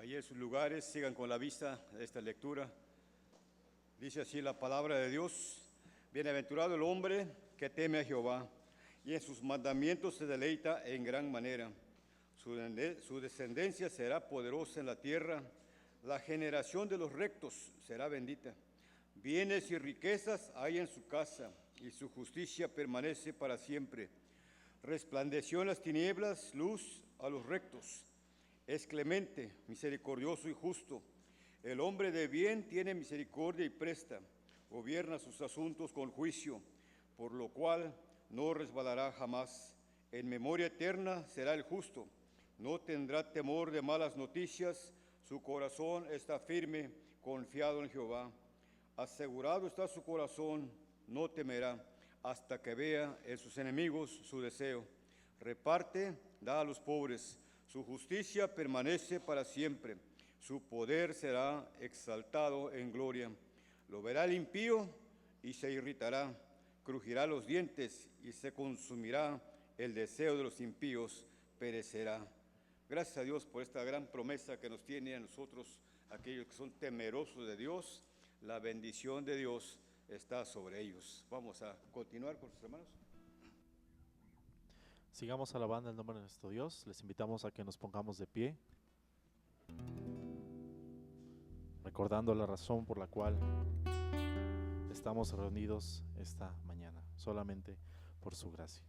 Allí en sus lugares, sigan con la vista de esta lectura. Dice así la palabra de Dios: Bienaventurado el hombre que teme a Jehová, y en sus mandamientos se deleita en gran manera. Su descendencia será poderosa en la tierra, la generación de los rectos será bendita. Bienes y riquezas hay en su casa, y su justicia permanece para siempre. Resplandeció en las tinieblas luz a los rectos. Es clemente, misericordioso y justo. El hombre de bien tiene misericordia y presta. Gobierna sus asuntos con juicio, por lo cual no resbalará jamás. En memoria eterna será el justo. No tendrá temor de malas noticias. Su corazón está firme, confiado en Jehová. Asegurado está su corazón, no temerá, hasta que vea en sus enemigos su deseo. Reparte, da a los pobres. Su justicia permanece para siempre. Su poder será exaltado en gloria. Lo verá el impío y se irritará. Crujirá los dientes y se consumirá. El deseo de los impíos perecerá. Gracias a Dios por esta gran promesa que nos tiene a nosotros, aquellos que son temerosos de Dios. La bendición de Dios está sobre ellos. Vamos a continuar con sus hermanos. Sigamos alabando el nombre de nuestro Dios. Les invitamos a que nos pongamos de pie, recordando la razón por la cual estamos reunidos esta mañana, solamente por su gracia.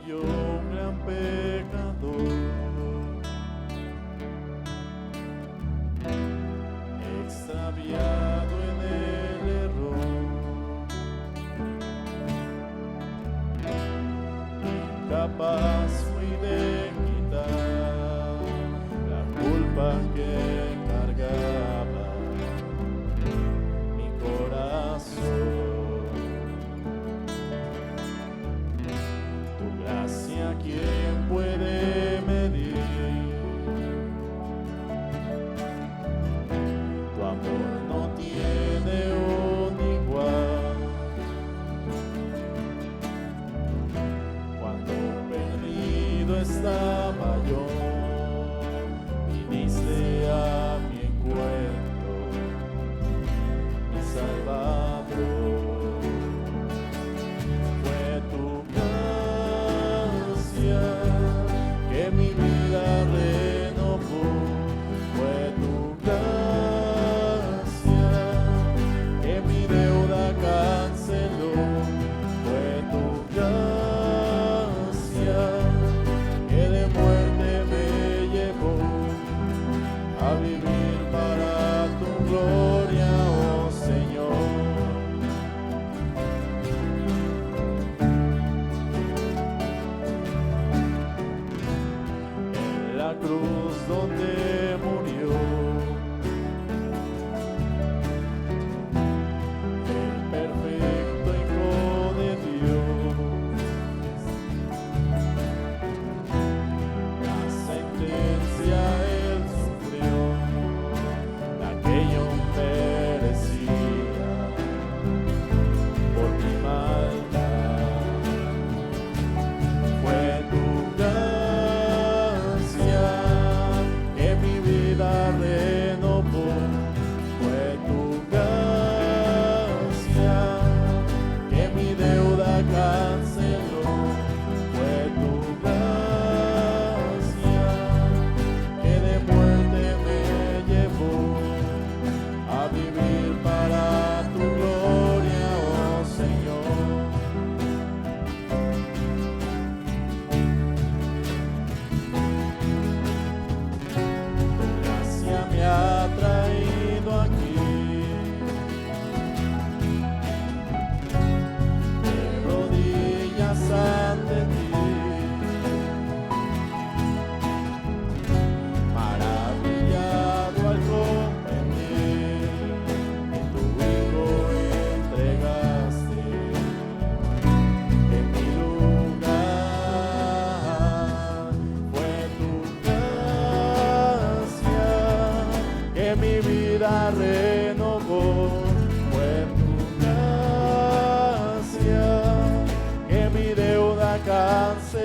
Yo un gran pecador, extraviado en el error, incapaz fui de quitar la culpa que cargaba mi corazón. Tu gracia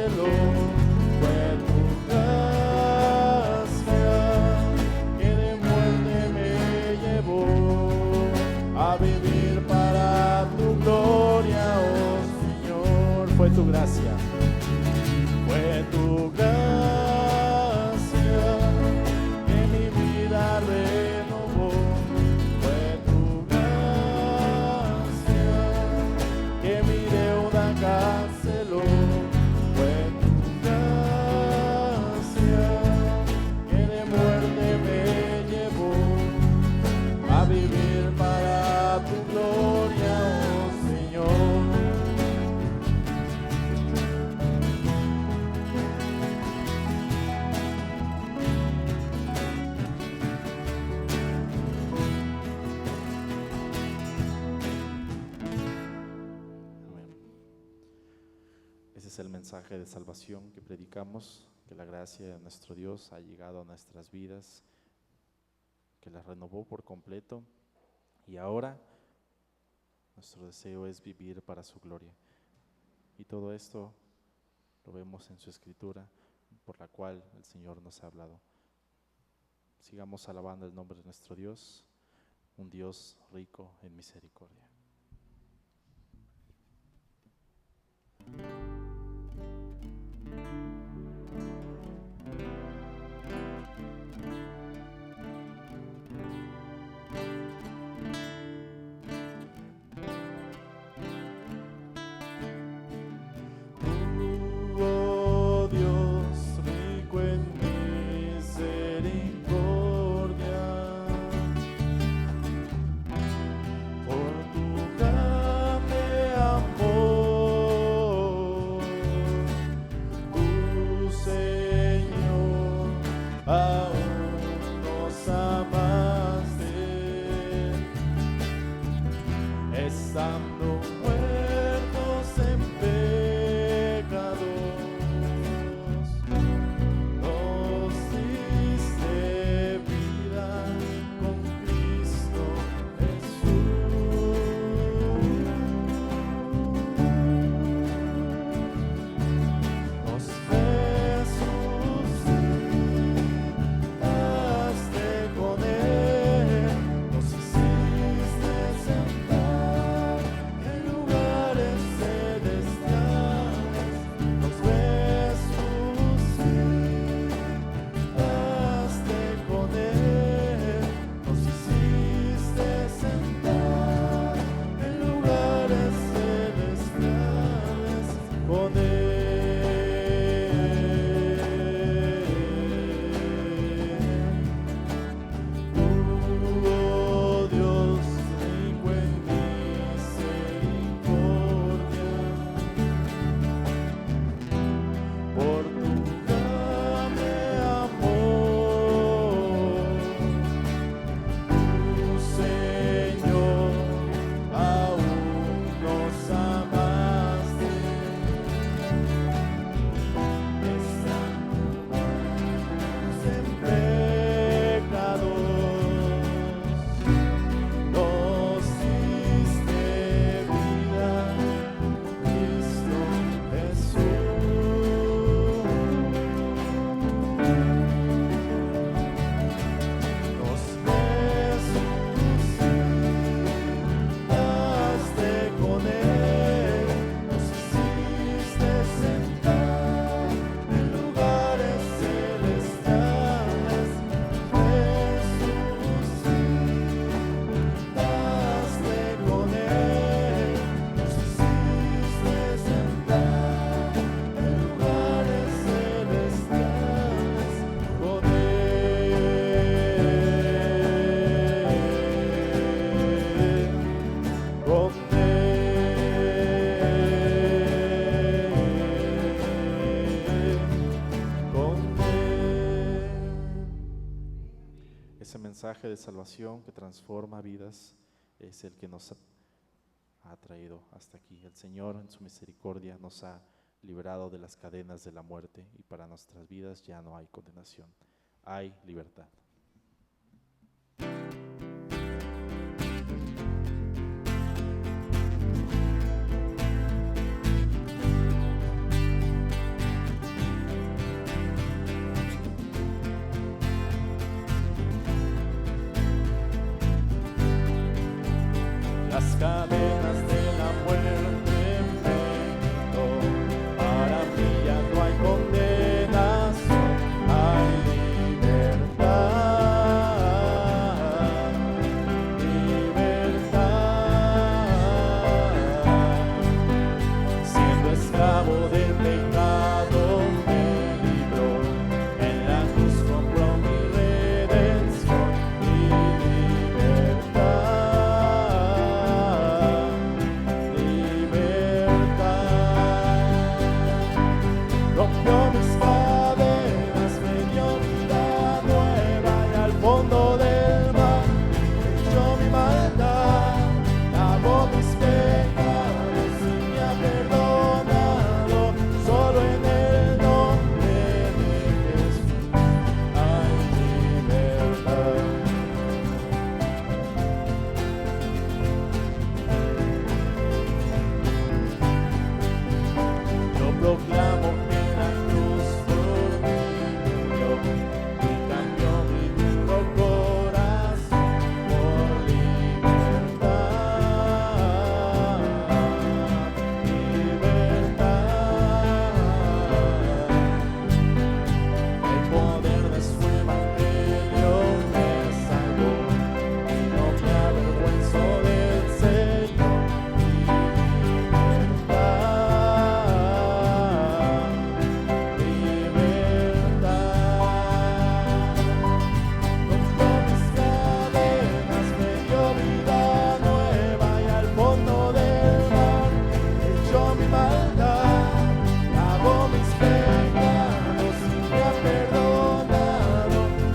cárcel, fue tu gracia que de muerte me llevó a vivir para tu gloria, oh Señor. Fue tu gracia, fue tu gracia que mi vida renovó. Fue tu gracia que mi deuda canceló. Fue tu gracia que de muerte me llevó a vivir para tu gloria, oh Señor. Amén. Ese es el mensaje de salvación que predicamos, que la gracia de nuestro Dios ha llegado a nuestras vidas, que las renovó por completo, y ahora nuestro deseo es vivir para su gloria. Y todo esto lo vemos en su escritura, por la cual el Señor nos ha hablado. Sigamos alabando el nombre de nuestro Dios, un Dios rico en misericordia. Oh Dios, rico en misericordia, por tu grande amor, tu Señor aún nos amaste, estando muertos en pecados, nos diste vida con Cristo Jesús. Nos resucitaste con Él, nos hiciste sentar en lugares celestiales. Nos resucitaste con Él, nos hiciste sentar en lugares celestiales con Él. Oh Dios, rico en misericordia, por tu grande amor, tu Señor aún nos amaste, estando muertos en pecados, nos diste vida, Cristo Jesús. Nos resucitaste con Él, nos hiciste sentar en lugares celestiales. Resucitaste con Él, nos hiciste sentar en lugares celestiales con Ese mensaje de salvación que transforma vidas es el que nos ha traído hasta aquí. El Señor en su misericordia nos ha librado de las cadenas de la muerte, y para nuestras vidas ya no hay condenación, hay libertad. cadenas de la muerte me quitó. Para mí ya no hay condenación, hay libertad, libertad. Siendo esclavo del pecado me libró, en la cruz compró mi redención y libertad, libertad. Rompió mis cadenas, me dio vida nueva y al fondo del mar echó mi maldad, lavó mis pecados y me ha perdonado. Solo en el nombre de Jesús hay libertad. Yo proclamo que la cruz por mí murió y cambió mi duro corazón por libertad, libertad. El poder de su evangelio me salvó y no me avergüenzo del Señor.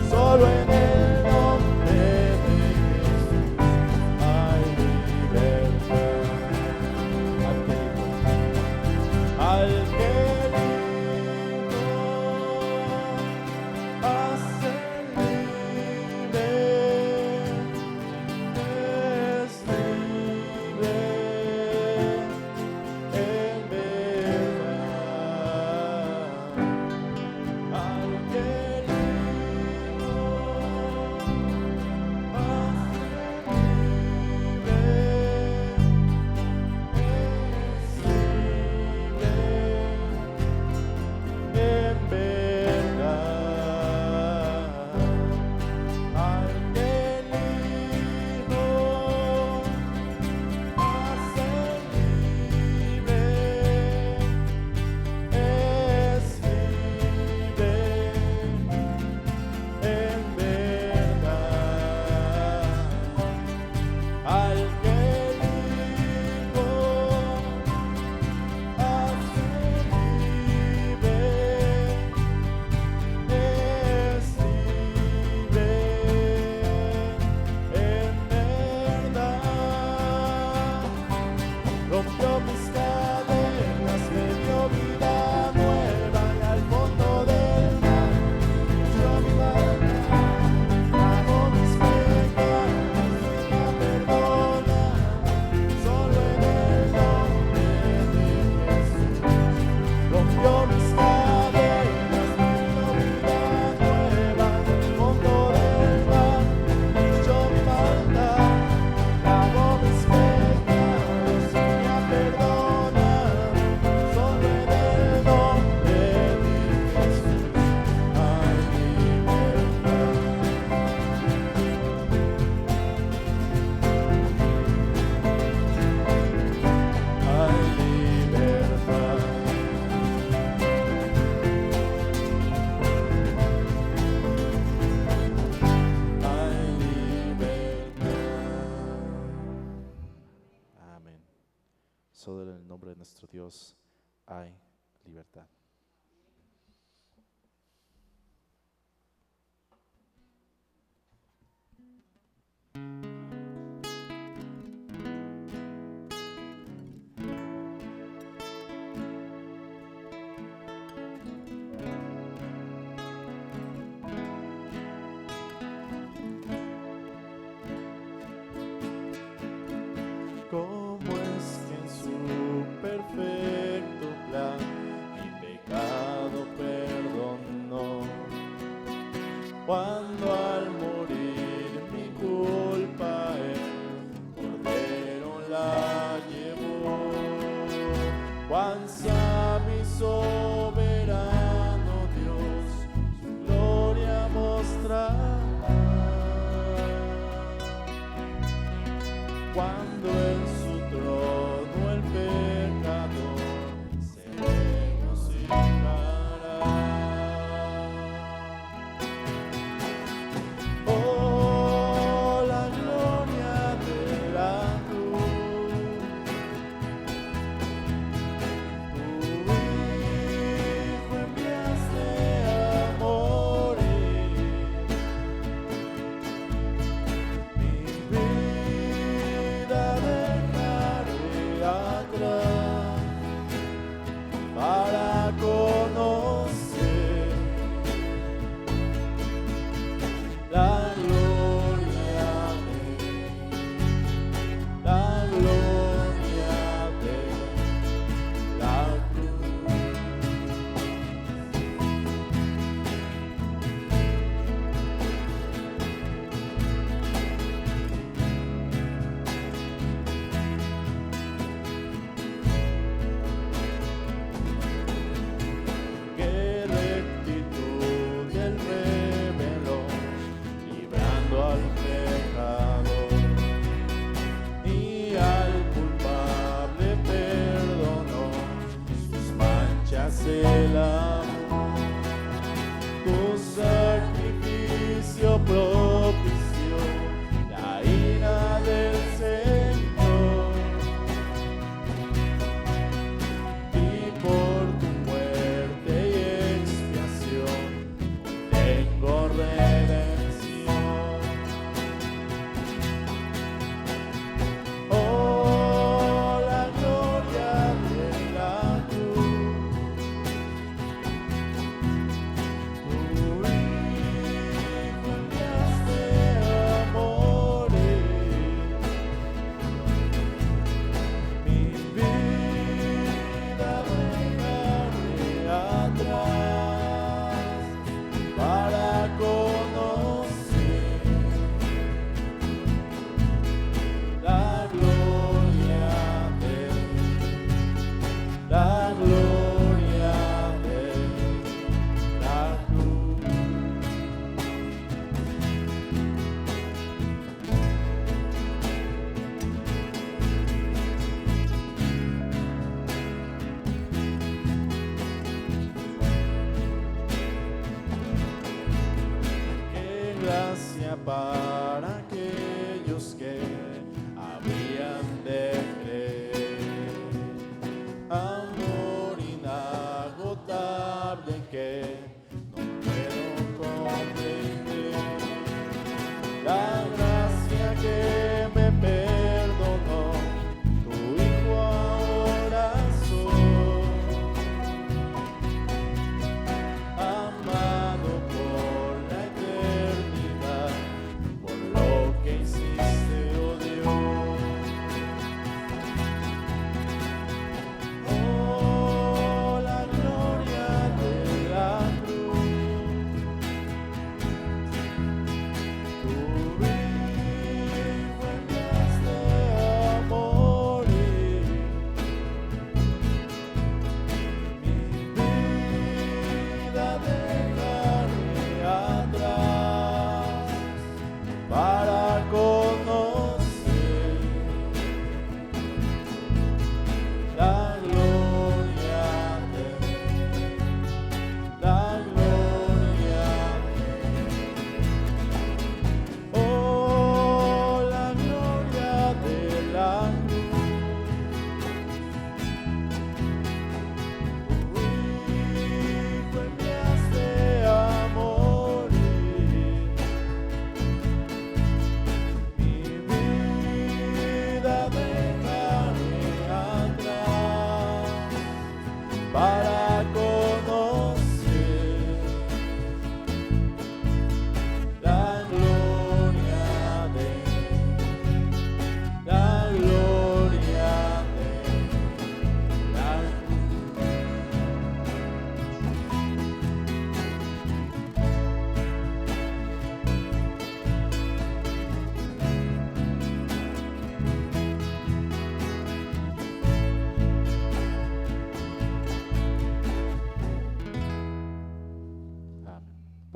Solo en el nombre de Jesús hay libertad. Al que libre hace libre, es libre en verdad. Al que rompió mis cadenas, me dio vida nueva y al fondo del mar echó mi maldad, lavó mis pecados y me ha perdonado. Solo en el nombre de Jesús rompió mis cadenas, me dio vida nueva y al fondo del mar echó mi maldad, lavó mis pecados y me ha perdonado. Solo en el nombre de Jesús hay libertad. Hay libertad. Hay libertad. Amén. Solo en el nombre de nuestro Dios hay libertad. ¿Cómo es que en su perfecto plan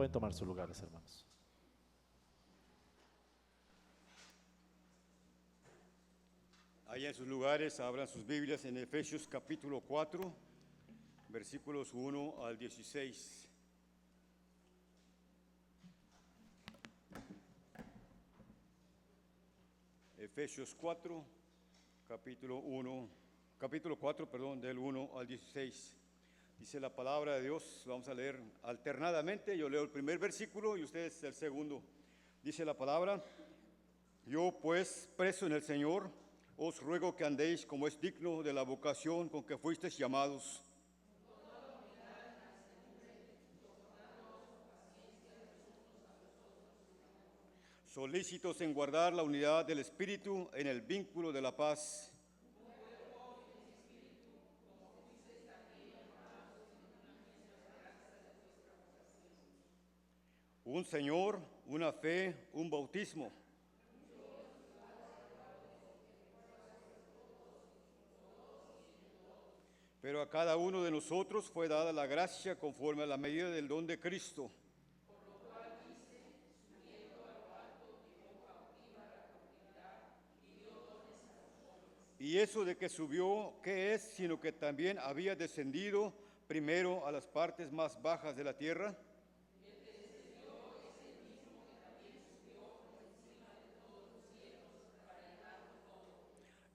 Pueden tomar sus lugares, hermanos. Ahí en sus lugares, abran sus Biblias en Efesios capítulo 4, versículos 1 al 16. Efesios 4, capítulo 4, perdón, del 1 al 16. Dice la palabra de Dios, vamos a leer alternadamente. Yo leo el primer versículo y ustedes el segundo. Dice la palabra: yo pues, preso en el Señor, os ruego que andéis como es digno de la vocación con que fuisteis llamados, solícitos en guardar la unidad del Espíritu en el vínculo de la paz. Un Señor, una fe, un bautismo. Pero a cada uno de nosotros fue dada la gracia conforme a la medida del don de Cristo. Y eso de que subió, ¿qué es? Sino que también había descendido primero a las partes más bajas de la tierra.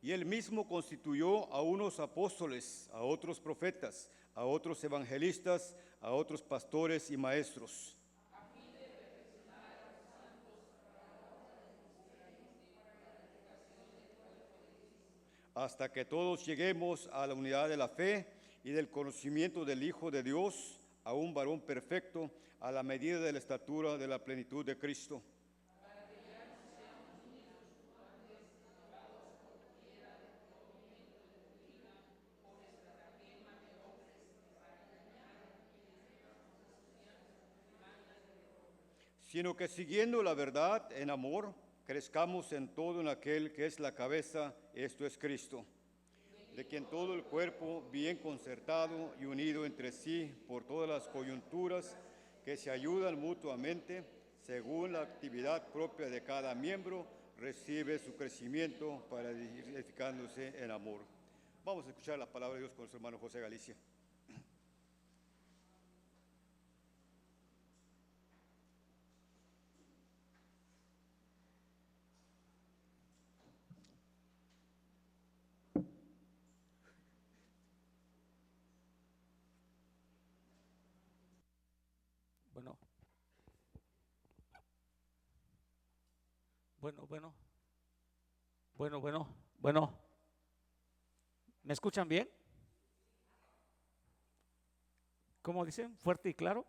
Y él mismo constituyó a unos apóstoles, a otros profetas, a otros evangelistas, a otros pastores y maestros, hasta que todos lleguemos a la unidad de la fe y del conocimiento del Hijo de Dios, a un varón perfecto, a la medida de la estatura de la plenitud de Cristo. Sino que siguiendo la verdad en amor, crezcamos en todo en aquel que es la cabeza, esto es Cristo, de quien todo el cuerpo, bien concertado y unido entre sí por todas las coyunturas que se ayudan mutuamente, según la actividad propia de cada miembro, recibe su crecimiento para ir edificándose en amor. Vamos a escuchar la palabra de Dios con nuestro hermano José Galicia. Bueno. ¿Me escuchan bien? ¿Cómo dicen? ¿Fuerte y claro?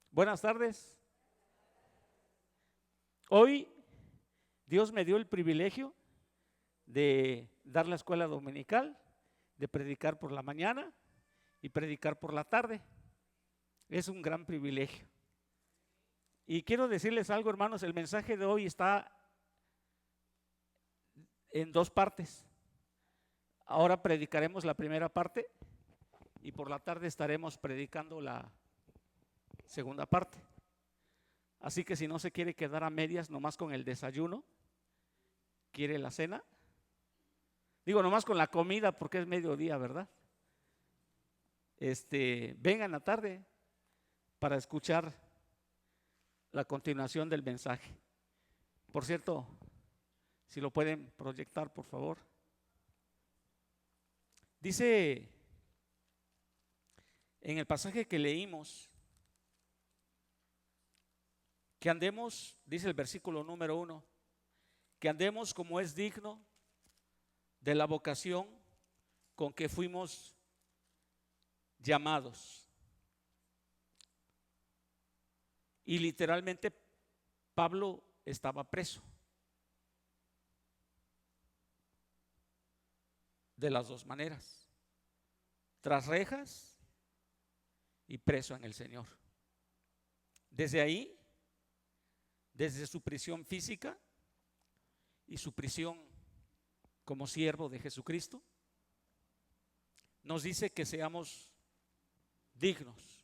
Buenas tardes. Hoy Dios me dio el privilegio de dar la escuela dominical, de predicar por la mañana y predicar por la tarde. Es un gran privilegio. Y quiero decirles algo, hermanos, el mensaje de hoy está en dos partes. Ahora predicaremos la primera parte y por la tarde estaremos predicando la segunda parte. Así que si no se quiere quedar a medias nomás con el desayuno, quiere la cena, digo nomás con la comida porque es mediodía, ¿verdad? Vengan a la tarde para escuchar la continuación del mensaje. Por cierto, si lo pueden proyectar, por favor. Dice en el pasaje que leímos que andemos, dice el versículo número 1, que andemos como es digno de la vocación con que fuimos llamados. Y literalmente Pablo estaba preso. De las dos maneras, tras rejas y preso en el Señor. Desde ahí, desde su prisión física y su prisión como siervo de Jesucristo, nos dice que seamos dignos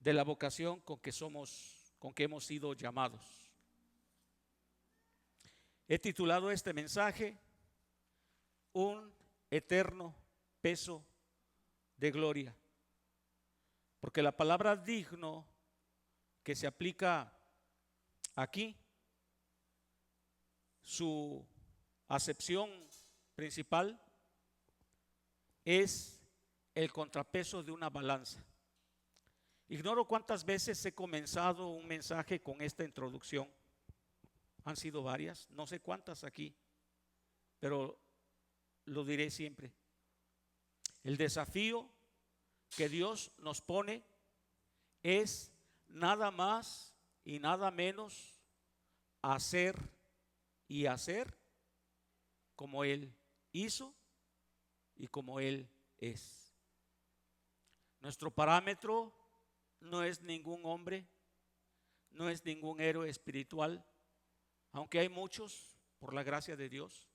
de la vocación con que hemos sido llamados. He titulado este mensaje Un eterno peso de gloria, porque la palabra digno que se aplica aquí, su acepción principal es el contrapeso de una balanza. Ignoro cuántas veces he comenzado un mensaje con esta introducción. Han sido varias, no sé cuántas aquí, pero lo diré siempre. El desafío que Dios nos pone es nada más y nada menos hacer y hacer como Él hizo y como Él es. Nuestro parámetro no es ningún hombre, no es ningún héroe espiritual, aunque hay muchos por la gracia de Dios.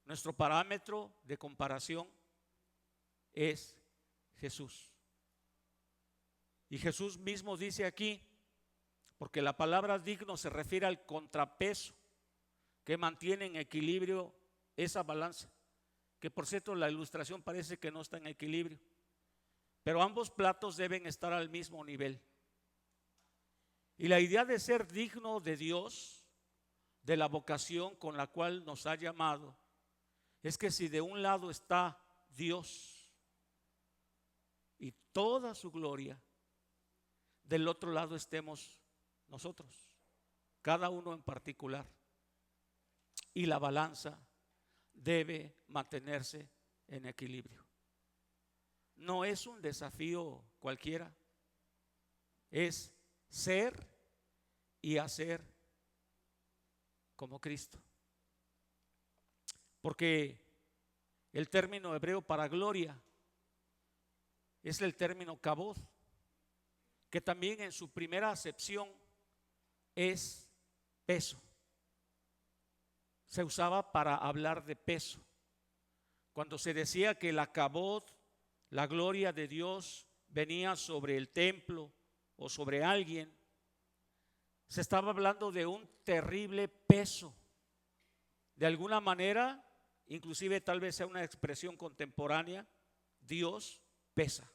Nuestro parámetro de comparación es Jesús. Y Jesús mismo dice aquí, porque la palabra digno se refiere al contrapeso que mantiene en equilibrio esa balanza, que por cierto la ilustración parece que no está en equilibrio, pero ambos platos deben estar al mismo nivel. Y la idea de ser digno de Dios, de la vocación con la cual nos ha llamado, es que si de un lado está Dios y toda su gloria, del otro lado estemos nosotros, cada uno en particular. Y la balanza debe mantenerse en equilibrio. No es un desafío cualquiera, es ser y hacer como Cristo. Porque el término hebreo para gloria es el término kabod, que también en su primera acepción es peso. Se usaba para hablar de peso. Cuando se decía que la kabod, la gloria de Dios, venía sobre el templo o sobre alguien, se estaba hablando de un terrible peso. De alguna manera, inclusive tal vez sea una expresión contemporánea, Dios pesa.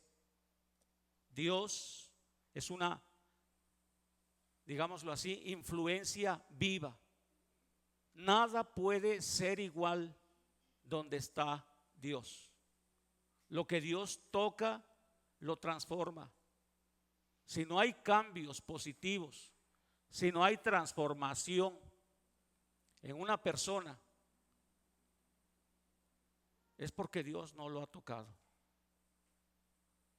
Dios es una, digámoslo así, influencia viva. Nada puede ser igual donde está Dios. Lo que Dios toca, lo transforma. Si no hay cambios positivos, si no hay transformación en una persona, es porque Dios no lo ha tocado.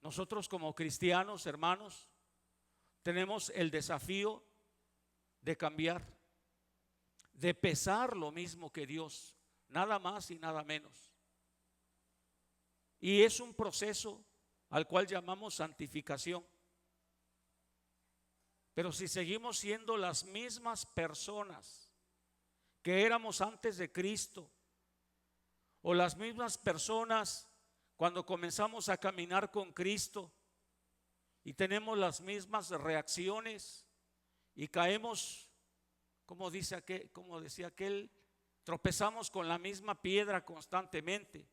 Nosotros como cristianos, hermanos, tenemos el desafío de cambiar, de pesar lo mismo que Dios, nada más y nada menos. Y es un proceso al cual llamamos santificación. Pero si seguimos siendo las mismas personas que éramos antes de Cristo, o las mismas personas cuando comenzamos a caminar con Cristo y tenemos las mismas reacciones y caemos, como decía aquel, tropezamos con la misma piedra constantemente,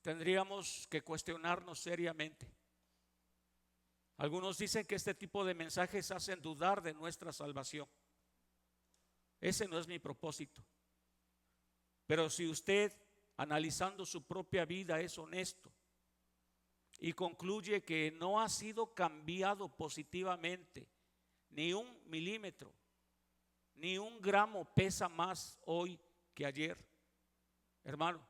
tendríamos que cuestionarnos seriamente. Algunos dicen que este tipo de mensajes hacen dudar de nuestra salvación. Ese no es mi propósito. Pero si usted, analizando su propia vida, es honesto y concluye que no ha sido cambiado positivamente, ni un milímetro, ni un gramo pesa más hoy que ayer, hermano,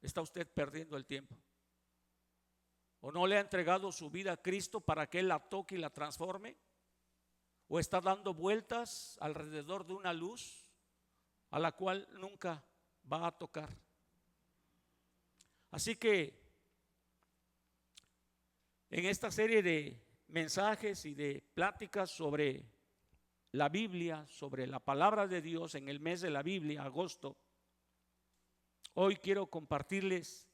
está usted perdiendo el tiempo. ¿O no le ha entregado su vida a Cristo para que Él la toque y la transforme? ¿O está dando vueltas alrededor de una luz a la cual nunca va a tocar? Así que en esta serie de mensajes y de pláticas sobre la Biblia, sobre la palabra de Dios en el mes de la Biblia, agosto, hoy quiero compartirles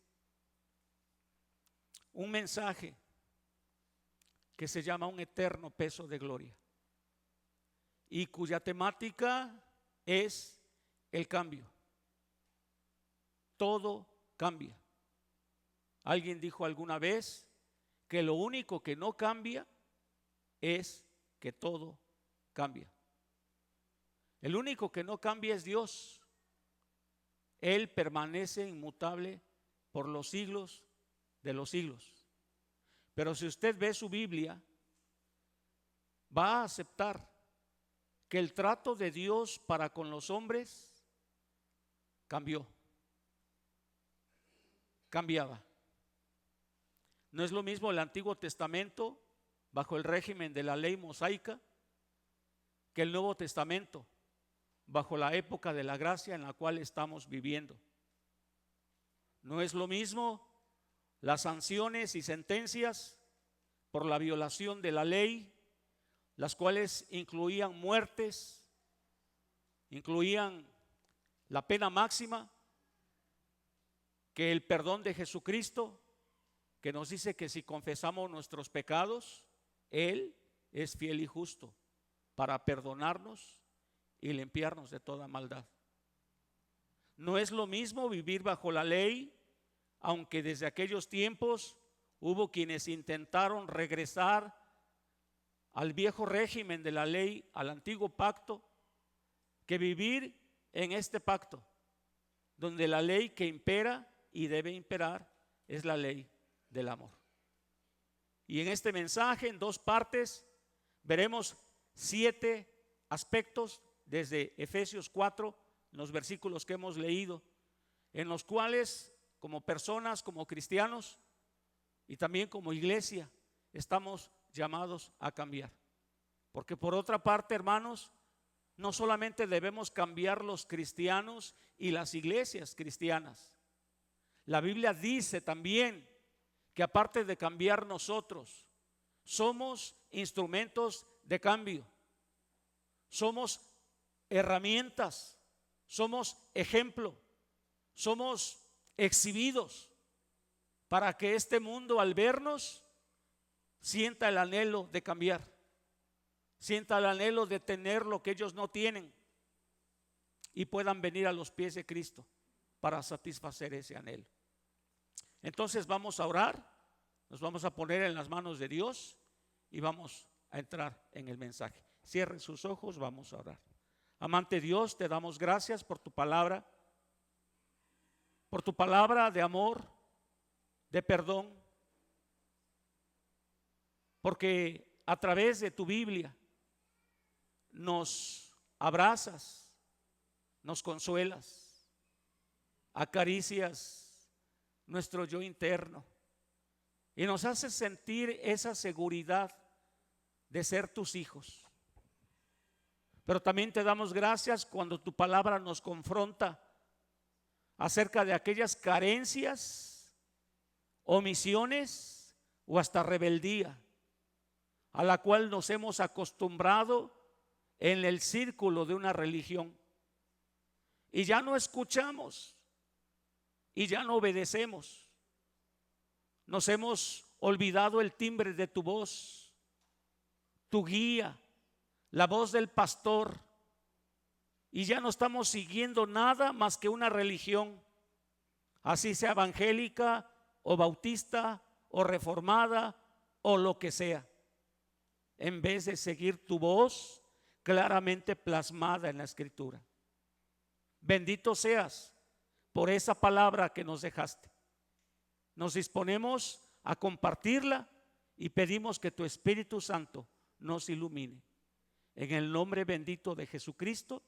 un mensaje que se llama Un eterno peso de gloria, y cuya temática es el cambio. Todo cambia. Alguien dijo alguna vez que lo único que no cambia es que todo cambia. El único que no cambia es Dios. Él permanece inmutable por los siglos de los siglos. Pero si usted ve su Biblia, va a aceptar que el trato de Dios para con los hombres cambiaba. No es lo mismo el Antiguo Testamento bajo el régimen de la ley mosaica que el Nuevo Testamento bajo la época de la gracia en la cual estamos viviendo. No es lo mismo las sanciones y sentencias por la violación de la ley, las cuales incluían muertes, incluían la pena máxima, que el perdón de Jesucristo, que nos dice que si confesamos nuestros pecados, Él es fiel y justo para perdonarnos y limpiarnos de toda maldad. No es lo mismo vivir bajo la ley, aunque desde aquellos tiempos hubo quienes intentaron regresar al viejo régimen de la ley, al antiguo pacto, que vivir en este pacto, donde la ley que impera y debe imperar es la ley del amor. Y en este mensaje, en dos partes, veremos 7 aspectos desde Efesios 4, en los versículos que hemos leído, en los cuales como personas, como cristianos y también como iglesia estamos llamados a cambiar. Porque por otra parte, hermanos, no solamente debemos cambiar los cristianos y las iglesias cristianas. La Biblia dice también que aparte de cambiar nosotros, somos instrumentos de cambio, somos herramientas, somos ejemplo, somos exhibidos para que este mundo al vernos sienta el anhelo de cambiar, sienta el anhelo de tener lo que ellos no tienen y puedan venir a los pies de Cristo para satisfacer ese anhelo. Entonces vamos a orar, nos vamos a poner en las manos de Dios y vamos a entrar en el mensaje. Cierren sus ojos, vamos a orar. Amante Dios, te damos gracias por tu palabra de amor, de perdón, porque a través de tu Biblia nos abrazas, nos consuelas, acaricias nuestro yo interno y nos haces sentir esa seguridad de ser tus hijos. Pero también te damos gracias cuando tu palabra nos confronta acerca de aquellas carencias, omisiones o hasta rebeldía a la cual nos hemos acostumbrado en el círculo de una religión y ya no escuchamos y ya no obedecemos. Nos hemos olvidado el timbre de tu voz, tu guía, la voz del pastor, y ya no estamos siguiendo nada más que una religión, así sea evangélica o bautista o reformada o lo que sea, en vez de seguir tu voz claramente plasmada en la Escritura. Bendito seas por esa palabra que nos dejaste. Nos disponemos a compartirla y pedimos que tu Espíritu Santo nos ilumine. En el nombre bendito de Jesucristo,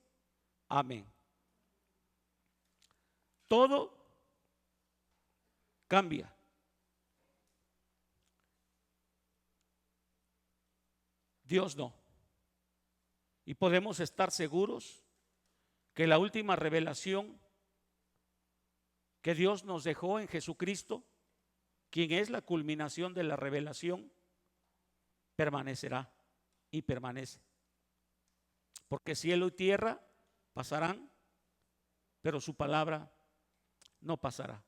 amén. Todo cambia. Dios no. Y podemos estar seguros que la última revelación que Dios nos dejó en Jesucristo, quien es la culminación de la revelación, permanecerá y permanece. Porque cielo y tierra pasarán, pero su palabra no pasará.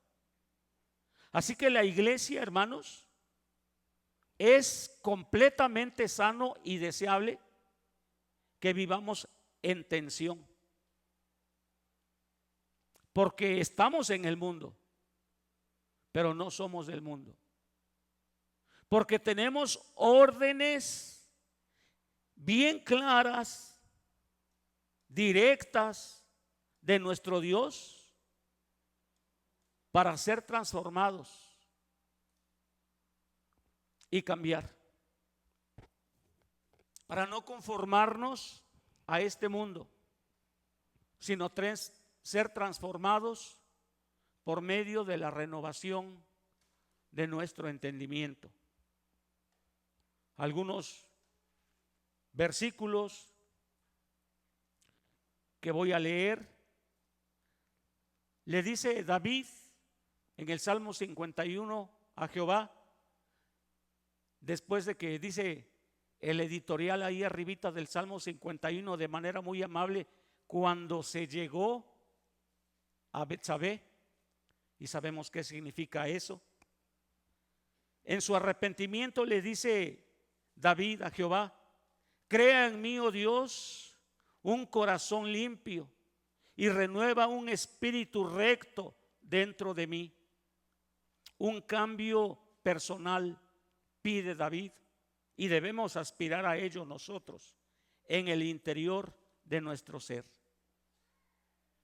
Así que la iglesia, hermanos, es completamente sano y deseable que vivamos en tensión, porque estamos en el mundo, pero no somos del mundo, porque tenemos órdenes bien claras, directas de nuestro Dios para ser transformados y cambiar, para no conformarnos a este mundo, sino ser transformados por medio de la renovación de nuestro entendimiento. Algunos versículos que voy a leer. Le dice David en el Salmo 51 a Jehová, después de que dice el editorial ahí arribita del Salmo 51 de manera muy amable, cuando se llegó a Betsabé, y sabemos qué significa eso. En su arrepentimiento le dice David a Jehová: crea en mí, oh Dios, un corazón limpio y renueva un espíritu recto dentro de mí. Un cambio personal pide David, y debemos aspirar a ello nosotros en el interior de nuestro ser.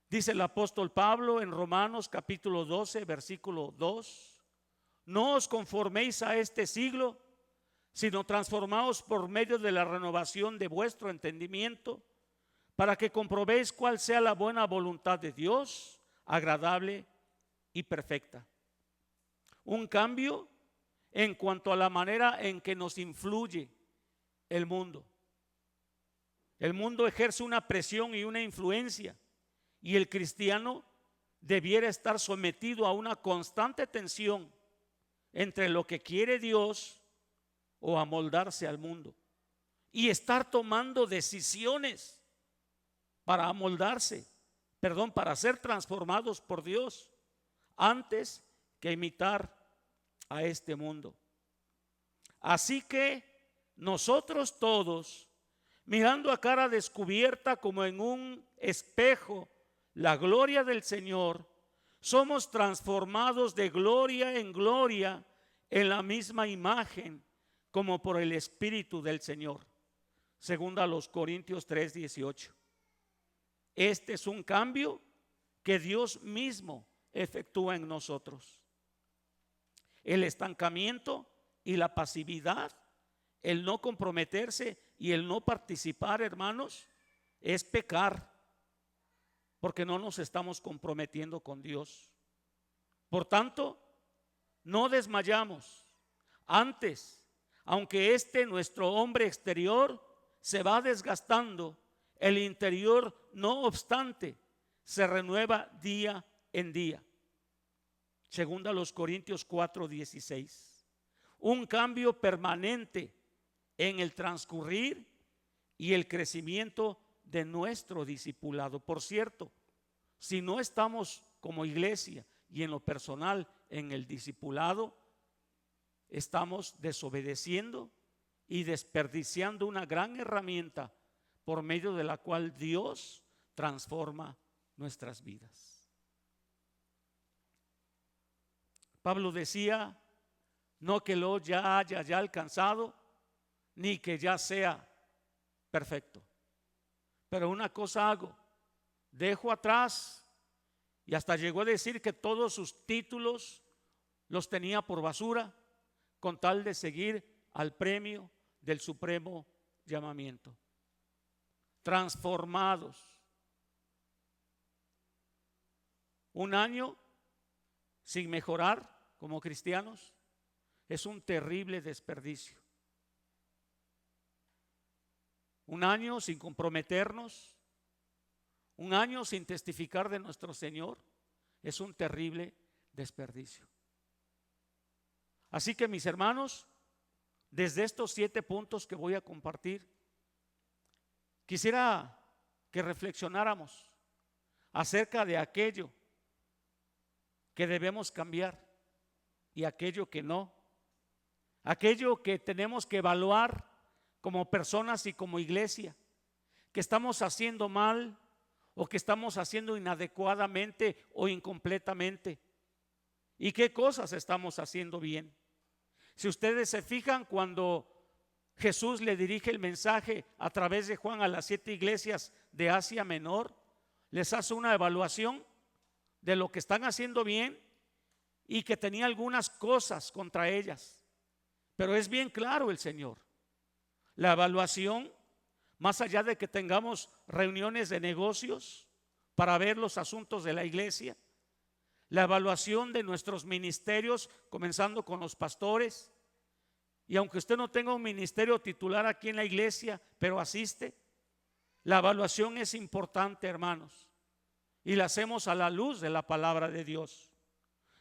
Dice el apóstol Pablo en Romanos capítulo 12, versículo 2: no os conforméis a este siglo, sino transformaos por medio de la renovación de vuestro entendimiento, para que comprobéis cuál sea la buena voluntad de Dios, agradable y perfecta. Un cambio en cuanto a la manera en que nos influye el mundo. El mundo ejerce una presión y una influencia, y el cristiano debiera estar sometido a una constante tensión entre lo que quiere Dios o amoldarse al mundo, y estar tomando decisiones para para ser transformados por Dios antes que imitar a este mundo. Así que nosotros todos, mirando a cara descubierta como en un espejo la gloria del Señor, somos transformados de gloria en gloria en la misma imagen como por el Espíritu del Señor. Segunda a los Corintios 3:18. Este es un cambio que Dios mismo efectúa en nosotros. El estancamiento y la pasividad, el no comprometerse y el no participar, hermanos, es pecar, porque no nos estamos comprometiendo con Dios. Por tanto, no desmayamos. Antes, aunque nuestro hombre exterior se va desgastando, el interior, no obstante, se renueva día en día. Segunda a los Corintios 4:16. Un cambio permanente en el transcurrir y el crecimiento de nuestro discipulado. Por cierto, si no estamos como iglesia y en lo personal en el discipulado, estamos desobedeciendo y desperdiciando una gran herramienta por medio de la cual Dios transforma nuestras vidas. Pablo decía: no que lo ya haya ya alcanzado, ni que ya sea perfecto, pero una cosa hago, dejo atrás. Y hasta llegó a decir que todos sus títulos los tenía por basura con tal de seguir al premio del supremo llamamiento. Transformados. Un año sin mejorar como cristianos es un terrible desperdicio. Un año sin comprometernos, un año sin testificar de nuestro Señor, es un terrible desperdicio. Así que, mis hermanos, desde estos 7 puntos que voy a compartir, quisiera que reflexionáramos acerca de aquello que debemos cambiar y aquello que no, aquello que tenemos que evaluar como personas y como iglesia, que estamos haciendo mal o que estamos haciendo inadecuadamente o incompletamente, y qué cosas estamos haciendo bien. Si ustedes se fijan, cuando Jesús le dirige el mensaje a través de Juan a las 7 iglesias de Asia Menor, les hace una evaluación de lo que están haciendo bien y que tenía algunas cosas contra ellas. Pero es bien claro el Señor. La evaluación, más allá de que tengamos reuniones de negocios para ver los asuntos de la iglesia, la evaluación de nuestros ministerios, comenzando con los pastores, y aunque usted no tenga un ministerio titular aquí en la iglesia, pero asiste, la evaluación es importante, hermanos, y la hacemos a la luz de la palabra de Dios,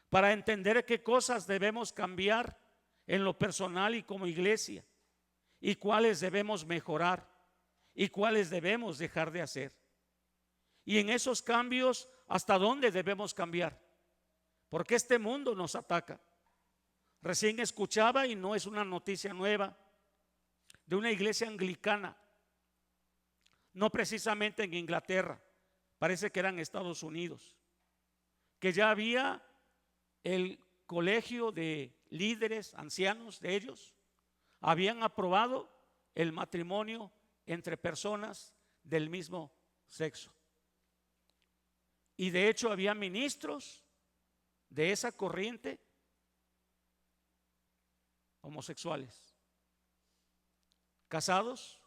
para entender qué cosas debemos cambiar en lo personal y como iglesia, y cuáles debemos mejorar y cuáles debemos dejar de hacer. Y en esos cambios, ¿hasta dónde debemos cambiar? Porque este mundo nos ataca. Recién escuchaba, y no es una noticia nueva, de una iglesia anglicana, no precisamente en Inglaterra, parece que era en Estados Unidos, que ya había el colegio de líderes ancianos de ellos, habían aprobado el matrimonio entre personas del mismo sexo. Y de hecho había ministros de esa corriente homosexuales, casados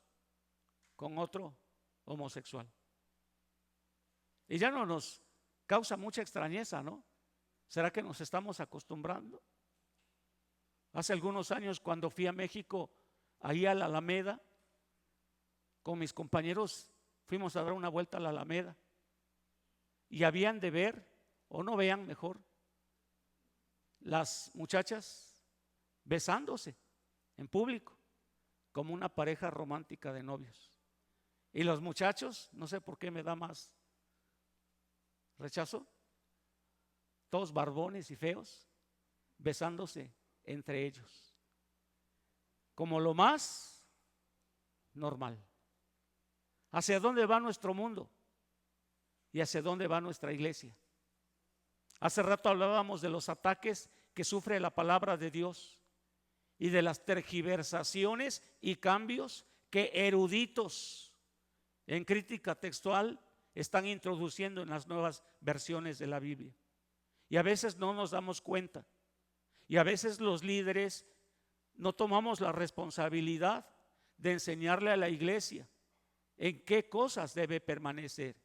con otro homosexual. Y ya no nos causa mucha extrañeza, ¿no? ¿Será que nos estamos acostumbrando? Hace algunos años, cuando fui a México, ahí a la Alameda, con mis compañeros fuimos a dar una vuelta a la Alameda, y habían de ver, o no vean mejor, las muchachas besándose en público como una pareja romántica de novios, y los muchachos, no sé por qué me da más rechazo, todos barbones y feos, besándose entre ellos como lo más normal. ¿Hacia dónde va nuestro mundo? ¿Y hacia dónde va nuestra iglesia? Hace rato hablábamos de los ataques que sufre la palabra de Dios y de las tergiversaciones y cambios que eruditos en crítica textual están introduciendo en las nuevas versiones de la Biblia. Y a veces no nos damos cuenta, y a veces los líderes no tomamos la responsabilidad de enseñarle a la iglesia en qué cosas debe permanecer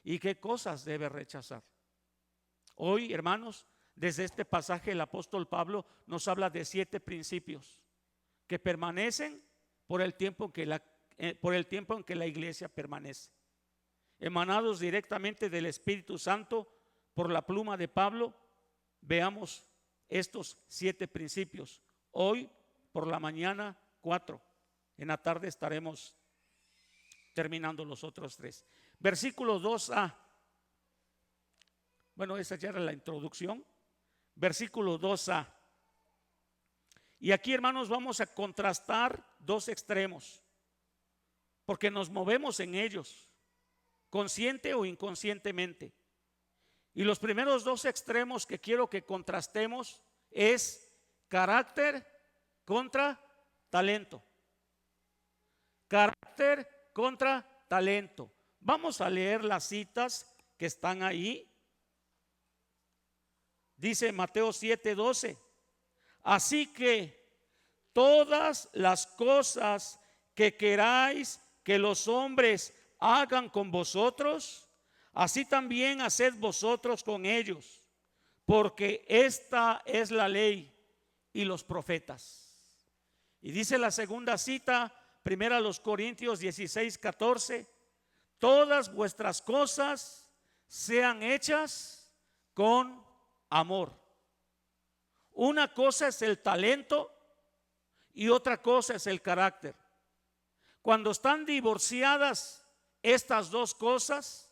y qué cosas debe rechazar. Hoy, hermanos, desde este pasaje el apóstol Pablo nos habla de 7 principios que permanecen por el tiempo en que la iglesia permanece, emanados directamente del Espíritu Santo por la pluma de Pablo. Veamos estos 7 principios. Hoy por la mañana 4, en la tarde estaremos terminando los otros 3. Versículo 2a. Bueno, esa ya era la introducción. Versículo 2a. Y aquí, hermanos, vamos a contrastar 2 extremos, porque nos movemos en ellos, consciente o inconscientemente. Y los primeros 2 extremos que quiero que contrastemos es carácter contra talento. Carácter contra talento. Vamos a leer las citas que están ahí. Dice Mateo 7:12: así que todas las cosas que queráis que los hombres hagan con vosotros, así también haced vosotros con ellos, porque esta es la ley y los profetas. Y dice la segunda cita, 1 Corintios 16:14: todas vuestras cosas sean hechas con amor. Una cosa es el talento y otra cosa es el carácter. Cuando están divorciadas estas 2 cosas,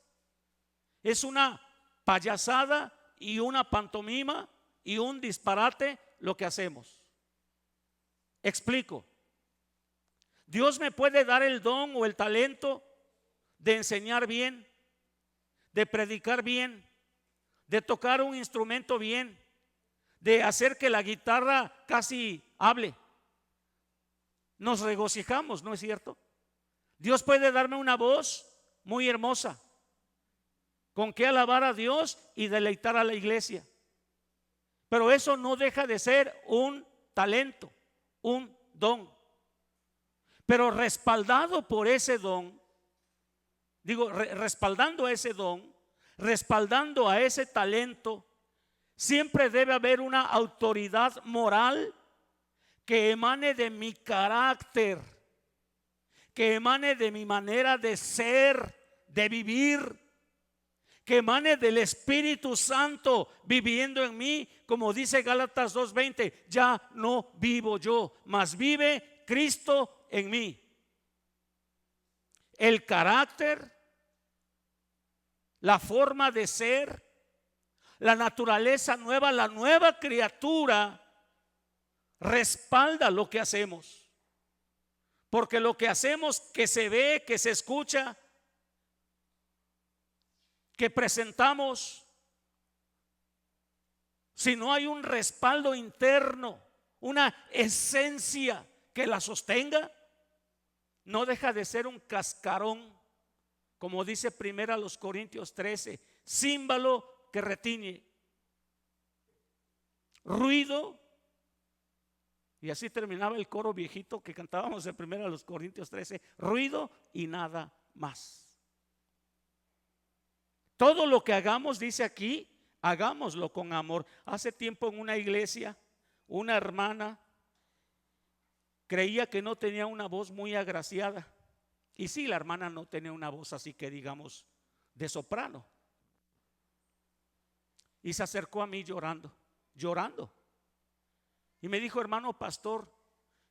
es una payasada y una pantomima y un disparate lo que hacemos. Explico. Dios me puede dar el don o el talento de enseñar bien, de predicar bien, de tocar un instrumento bien, de hacer que la guitarra casi hable. Nos regocijamos, ¿no es cierto? Dios puede darme una voz muy hermosa con que alabar a Dios y deleitar a la iglesia. Pero eso no deja de ser un talento, un don. Pero respaldado por ese don, respaldando ese don, respaldando a ese talento, siempre debe haber una autoridad moral que emane de mi carácter, que emane de mi manera de ser, de vivir, que emane del Espíritu Santo viviendo en mí, como dice Gálatas 2:20, ya no vivo yo, mas vive Cristo en mí. El carácter, la forma de ser, la naturaleza nueva, la nueva criatura respalda lo que hacemos. Porque lo que hacemos, que se ve, que se escucha, que presentamos, si no hay un respaldo interno, una esencia que la sostenga, no deja de ser un cascarón, como dice 1 Corintios 13, címbalo que retiñe, ruido. Y así terminaba el coro viejito que cantábamos en 1 Corintios 13, ruido y nada más. Todo lo que hagamos, dice aquí, hagámoslo con amor. Hace tiempo en una iglesia, una hermana creía que no tenía una voz muy agraciada. Y sí, la hermana no tenía una voz así que digamos de soprano. Y se acercó a mí llorando. Y me dijo: hermano pastor,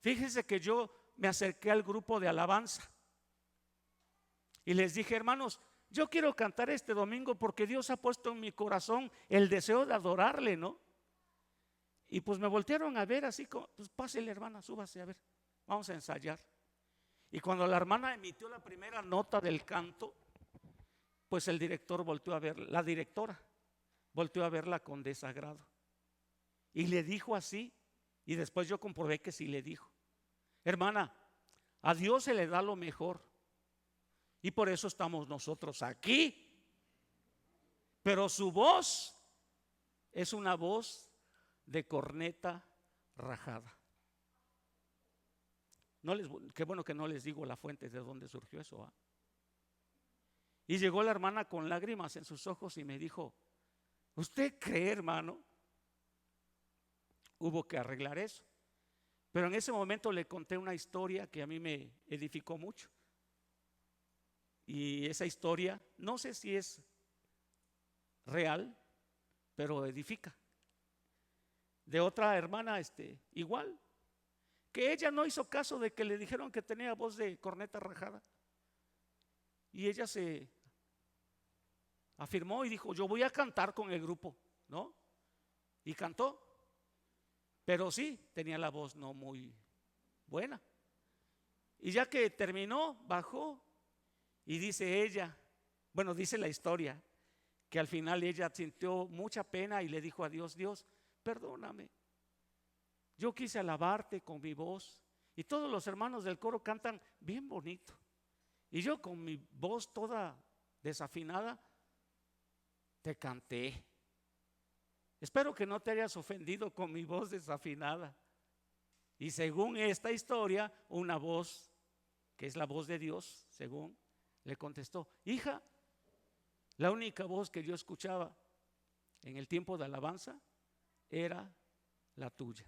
fíjese que yo me acerqué al grupo de alabanza y les dije: hermanos, yo quiero cantar este domingo porque Dios ha puesto en mi corazón el deseo de adorarle, ¿no? Y pues me voltearon a ver así como: pues pásele, hermana, súbase, a ver, vamos a ensayar. Y cuando la hermana emitió la primera nota del canto, pues el director volteó a ver, la directora volteó a verla con desagrado y le dijo así. Y después yo comprobé que sí le dijo: hermana, a Dios se le da lo mejor y por eso estamos nosotros aquí. Pero su voz es una voz de corneta rajada. Qué bueno que no les digo la fuente de dónde surgió eso, ¿eh? Y llegó la hermana con lágrimas en sus ojos y me dijo: ¿usted cree, hermano? Hubo que arreglar eso. Pero en ese momento le conté una historia que a mí me edificó mucho. Y esa historia, no sé si es real, pero edifica. De otra hermana, igual, que ella no hizo caso de que le dijeron que tenía voz de corneta rajada. Y ella se afirmó y dijo: yo voy a cantar con el grupo, ¿no? Y cantó. Pero sí, tenía la voz no muy buena. Y ya que terminó, bajó y dice ella, bueno, dice la historia, que al final ella sintió mucha pena y le dijo a Dios: Dios, perdóname. Yo quise alabarte con mi voz y todos los hermanos del coro cantan bien bonito. Y yo con mi voz toda desafinada te canté. Espero que no te hayas ofendido con mi voz desafinada. Y según esta historia, una voz, que es la voz de Dios, según le contestó: hija, la única voz que yo escuchaba en el tiempo de alabanza era la tuya.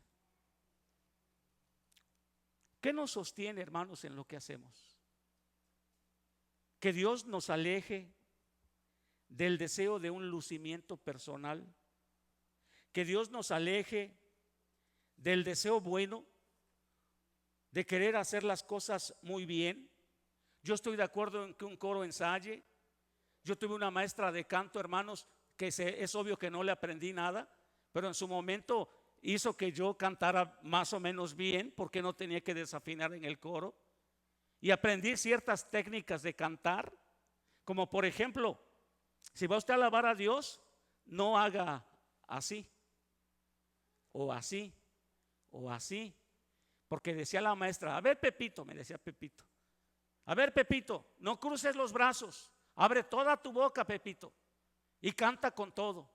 ¿Qué nos sostiene, hermanos, en lo que hacemos? Que Dios nos aleje del deseo de un lucimiento personal. Que Dios nos aleje del deseo bueno de querer hacer las cosas muy bien. Yo estoy de acuerdo en que un coro ensaye. Yo tuve una maestra de canto, hermanos, que es obvio que no le aprendí nada, pero en su momento hizo que yo cantara más o menos bien, porque no tenía que desafinar en el coro. Y aprendí ciertas técnicas de cantar, como por ejemplo, si va usted a alabar a Dios, no haga así, o así, o así. Porque decía la maestra, a ver Pepito, me decía Pepito, a ver Pepito, no cruces los brazos, abre toda tu boca Pepito y canta con todo.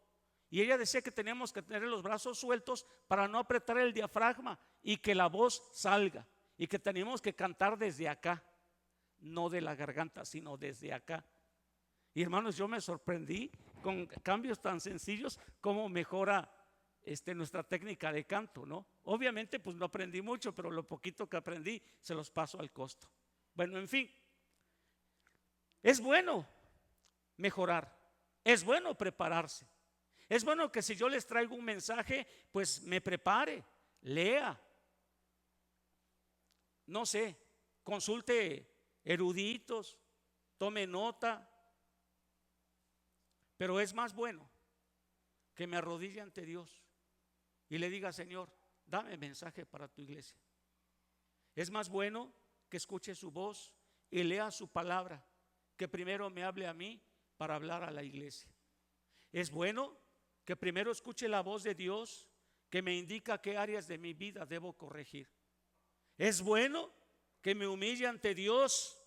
Y ella decía que teníamos que tener los brazos sueltos para no apretar el diafragma y que la voz salga, y que teníamos que cantar desde acá, no de la garganta, sino desde acá. Y hermanos, yo me sorprendí con cambios tan sencillos como mejora nuestra técnica de canto, ¿no? Obviamente pues no aprendí mucho, pero lo poquito que aprendí se los paso al costo. Bueno, en fin, es bueno mejorar, es bueno prepararse, es bueno que si yo les traigo un mensaje, pues me prepare, lea, no sé, consulte eruditos, tome nota, pero es más bueno que me arrodille ante Dios y le diga: Señor, dame mensaje para tu iglesia. Es más bueno que escuche su voz y lea su palabra, que primero me hable a mí para hablar a la iglesia. Es bueno que primero escuche la voz de Dios, que me indica qué áreas de mi vida debo corregir. Es bueno que me humille ante Dios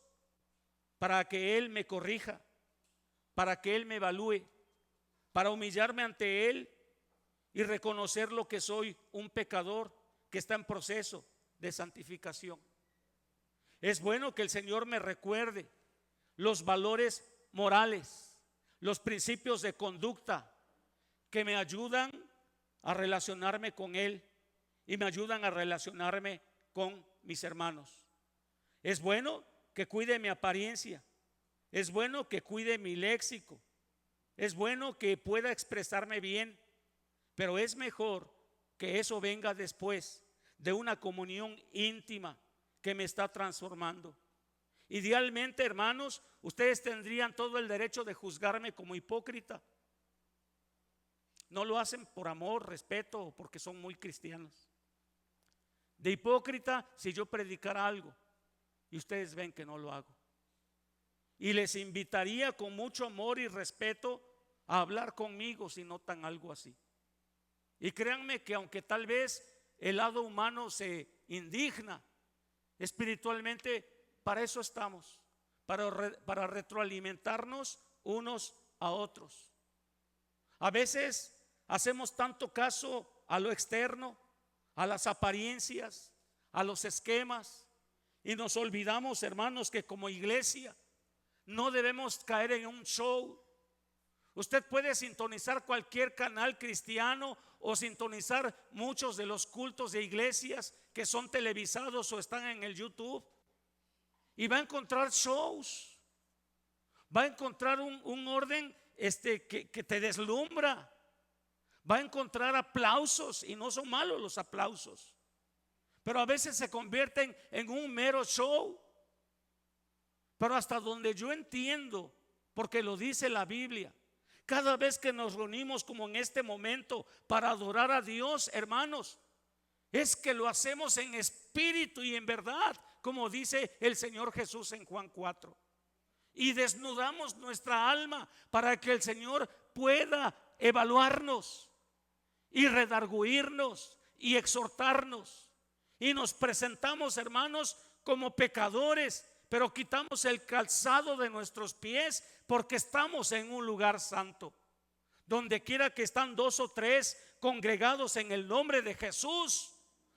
para que Él me corrija, para que Él me evalúe, para humillarme ante Él y reconocer lo que soy, un pecador que está en proceso de santificación. Es bueno que el Señor me recuerde los valores morales, los principios de conducta que me ayudan a relacionarme con Él y me ayudan a relacionarme con mis hermanos. Es bueno que cuide mi apariencia, es bueno que cuide mi léxico, es bueno que pueda expresarme bien, pero es mejor que eso venga después de una comunión íntima que me está transformando. Idealmente, hermanos, ustedes tendrían todo el derecho de juzgarme como hipócrita. No lo hacen por amor, respeto o porque son muy cristianos. De hipócrita si yo predicara algo y ustedes ven que no lo hago. Y les invitaría con mucho amor y respeto a hablar conmigo si notan algo así. Y créanme que aunque tal vez el lado humano se indigna, espiritualmente para eso estamos, para retroalimentarnos unos a otros. A veces hacemos tanto caso a lo externo, a las apariencias, a los esquemas, y nos olvidamos, hermanos, que como iglesia no debemos caer en un show. Usted puede sintonizar cualquier canal cristiano o sintonizar muchos de los cultos de iglesias que son televisados o están en el YouTube, y va a encontrar shows, va a encontrar un orden que te deslumbra, va a encontrar aplausos, y no son malos los aplausos, pero a veces se convierten en un mero show. Pero hasta donde yo entiendo, porque lo dice la Biblia, cada vez que nos reunimos como en este momento para adorar a Dios, hermanos, es que lo hacemos en espíritu y en verdad, como dice el Señor Jesús en Juan 4. Y desnudamos nuestra alma para que el Señor pueda evaluarnos y redarguirnos y exhortarnos. Y nos presentamos, hermanos, como pecadores, pero quitamos el calzado de nuestros pies porque estamos en un lugar santo. Donde quiera que están 2 o 3 congregados en el nombre de Jesús,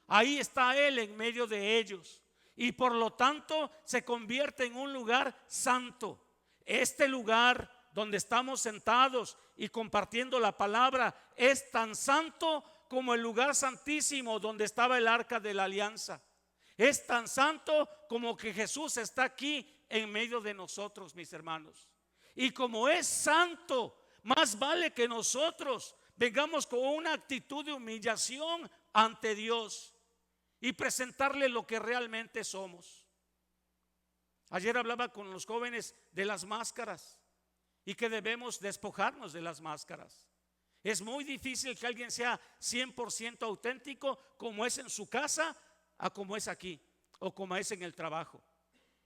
ahí está Él en medio de ellos. Y por lo tanto se convierte en un lugar santo. Este lugar donde estamos sentados y compartiendo la palabra es tan santo como el lugar santísimo donde estaba el arca de la alianza. Es tan santo como que Jesús está aquí en medio de nosotros, mis hermanos. Y como es santo, más vale que nosotros vengamos con una actitud de humillación ante Dios y presentarle lo que realmente somos. Ayer hablaba con los jóvenes de las máscaras y que debemos despojarnos de las máscaras. Es muy difícil que alguien sea 100% auténtico como es en su casa, a como es aquí o como es en el trabajo.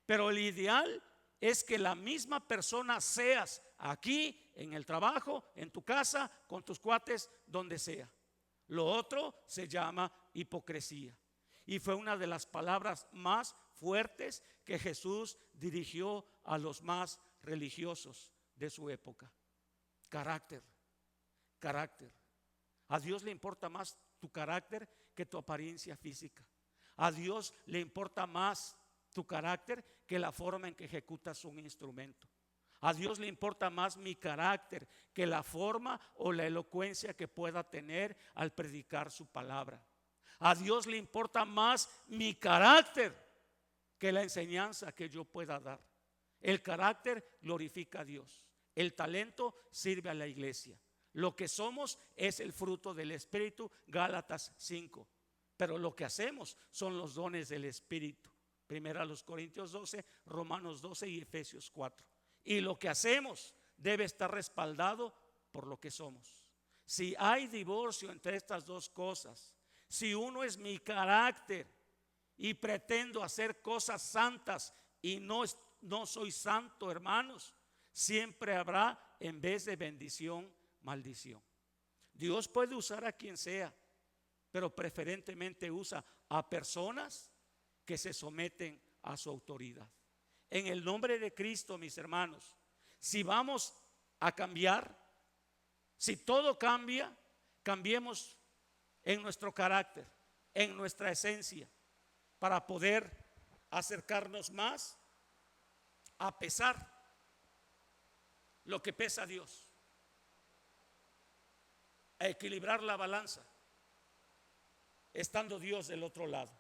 Pero el ideal es que la misma persona seas aquí, en el trabajo, en tu casa, con tus cuates, donde sea. Lo otro se llama hipocresía. Y fue una de las palabras más fuertes que Jesús dirigió a los más religiosos de su época. Carácter. Carácter. A Dios le importa más tu carácter que tu apariencia física. A Dios le importa más tu carácter que la forma en que ejecutas un instrumento. A Dios le importa más mi carácter que la forma o la elocuencia que pueda tener al predicar su palabra. A Dios le importa más mi carácter que la enseñanza que yo pueda dar. El carácter glorifica a Dios. El talento sirve a la iglesia. Lo que somos es el fruto del Espíritu, Gálatas 5. Pero lo que hacemos son los dones del Espíritu. Primera a los Corintios 12, Romanos 12 y Efesios 4. Y lo que hacemos debe estar respaldado por lo que somos. Si hay divorcio entre estas dos cosas, si uno es mi carácter y pretendo hacer cosas santas y no soy santo, hermanos, siempre habrá, en vez de bendición, maldición. Dios puede usar a quien sea, pero preferentemente usa a personas que se someten a su autoridad. En el nombre de Cristo, mis hermanos, si vamos a cambiar, si todo cambia, cambiemos en nuestro carácter, en nuestra esencia, para poder acercarnos más a pesar lo que pesa a Dios, a equilibrar la balanza, estando Dios del otro lado.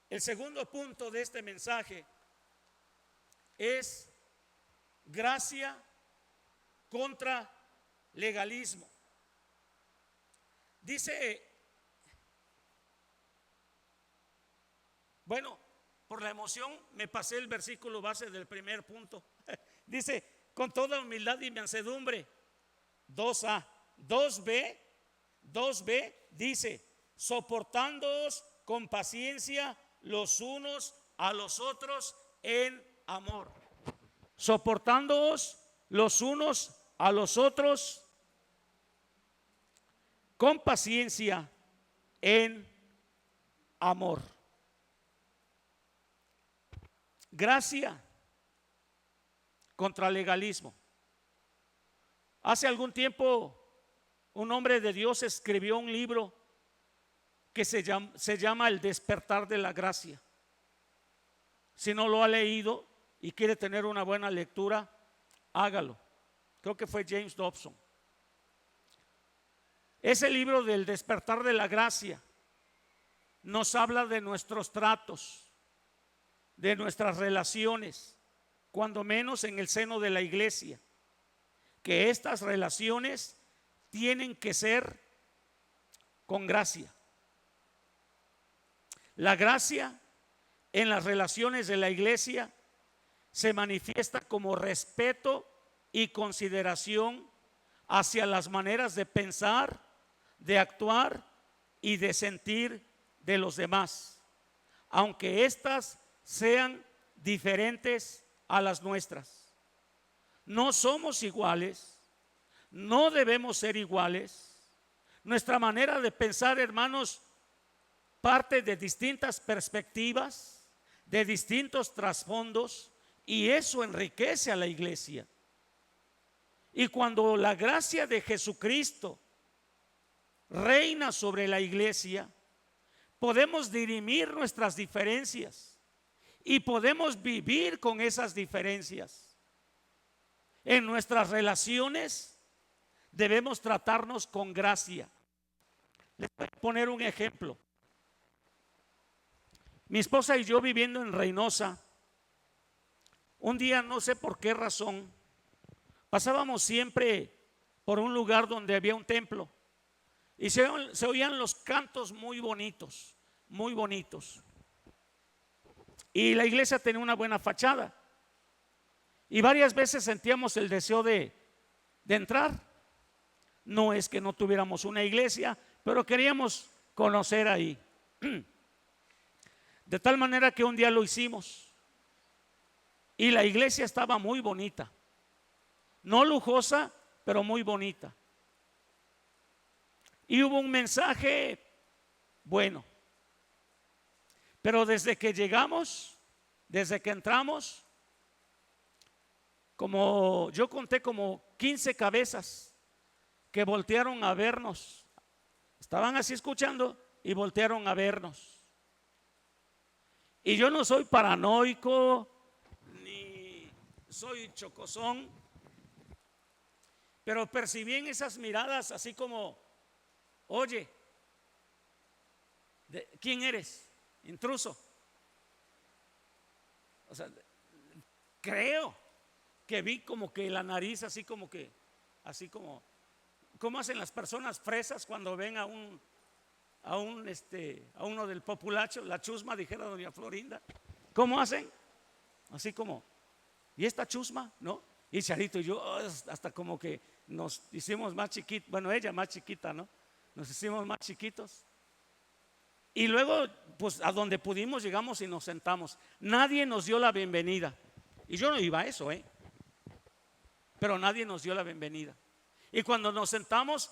El segundo punto de este mensaje es gracia contra legalismo. Dice, bueno, por la emoción me pasé el versículo base del primer punto. Dice, con toda humildad y mansedumbre. 2a, 2b dice, soportándoos con paciencia los unos a los otros en amor. Soportándoos los unos a los otros con paciencia en amor. Gracia contra legalismo. Hace algún tiempo un hombre de Dios escribió un libro que se llama El despertar de la gracia. Si no lo ha leído y quiere tener una buena lectura, hágalo. Creo que fue James Dobson. Ese libro del despertar de la gracia nos habla de nuestros tratos, de nuestras relaciones, cuando menos en el seno de la iglesia, que estas relaciones tienen que ser con gracia. La gracia en las relaciones de la iglesia se manifiesta como respeto y consideración hacia las maneras de pensar, de actuar y de sentir de los demás, aunque éstas sean diferentes a las nuestras. No somos iguales, no debemos ser iguales. Nuestra manera de pensar, hermanos, parte de distintas perspectivas, de distintos trasfondos, y eso enriquece a la iglesia. Y cuando la gracia de Jesucristo reina sobre la iglesia, podemos dirimir nuestras diferencias y podemos vivir con esas diferencias. En nuestras relaciones debemos tratarnos con gracia. Les voy a poner un ejemplo. Mi esposa y yo, viviendo en Reynosa, un día, no sé por qué razón, pasábamos siempre por un lugar donde había un templo y se oían los cantos muy bonitos, muy bonitos. Y la iglesia tenía una buena fachada y varias veces sentíamos el deseo de entrar. No es que no tuviéramos una iglesia, pero queríamos conocer ahí. De tal manera que un día lo hicimos y la iglesia estaba muy bonita, no lujosa, pero muy bonita. Y hubo un mensaje bueno, pero desde que llegamos, desde que entramos, como yo conté, como 15 cabezas que voltearon a vernos. Estaban así escuchando y voltearon a vernos. Y yo no soy paranoico ni soy chocosón, pero percibí en esas miradas así como: oye, ¿quién eres? Intruso. O sea, creo que vi como que la nariz así como que, así como hacen las personas fresas cuando ven a uno del populacho, la chusma, dijera doña Florinda. ¿Cómo hacen? Así como, ¿y esta chusma? ¿No? Y Charito y yo hasta como que nos hicimos más chiquitos, bueno, ella más chiquita, ¿no? Nos hicimos más chiquitos. Y luego, pues a donde pudimos llegamos y nos sentamos. Nadie nos dio la bienvenida. Y yo no iba a eso, pero nadie nos dio la bienvenida. Y cuando nos sentamos,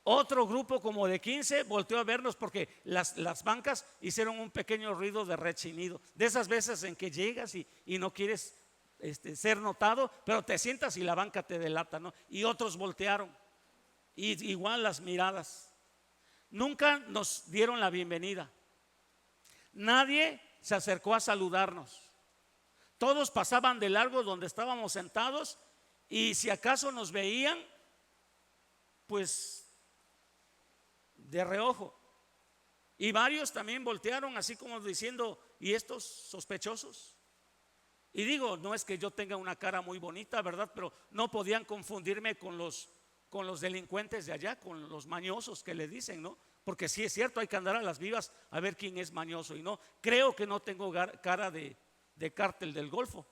otro grupo como de 15 volteó a vernos porque las bancas hicieron un pequeño ruido de rechinido. De esas veces en que llegas y no quieres ser notado, pero te sientas y la banca te delata, ¿no? Y otros voltearon. Y igual las miradas. Nunca nos dieron la bienvenida. Nadie se acercó a saludarnos. Todos pasaban de largo donde estábamos sentados y si acaso nos veían, pues de reojo. Y varios también voltearon así como diciendo: ¿y estos sospechosos? Y digo, no es que yo tenga una cara muy bonita, ¿verdad? Pero no podían confundirme con los delincuentes de allá, con los mañosos que le dicen, ¿no? Porque sí es cierto, hay que andar a las vivas a ver quién es mañoso. Y no, creo que no tengo cara de cártel del Golfo.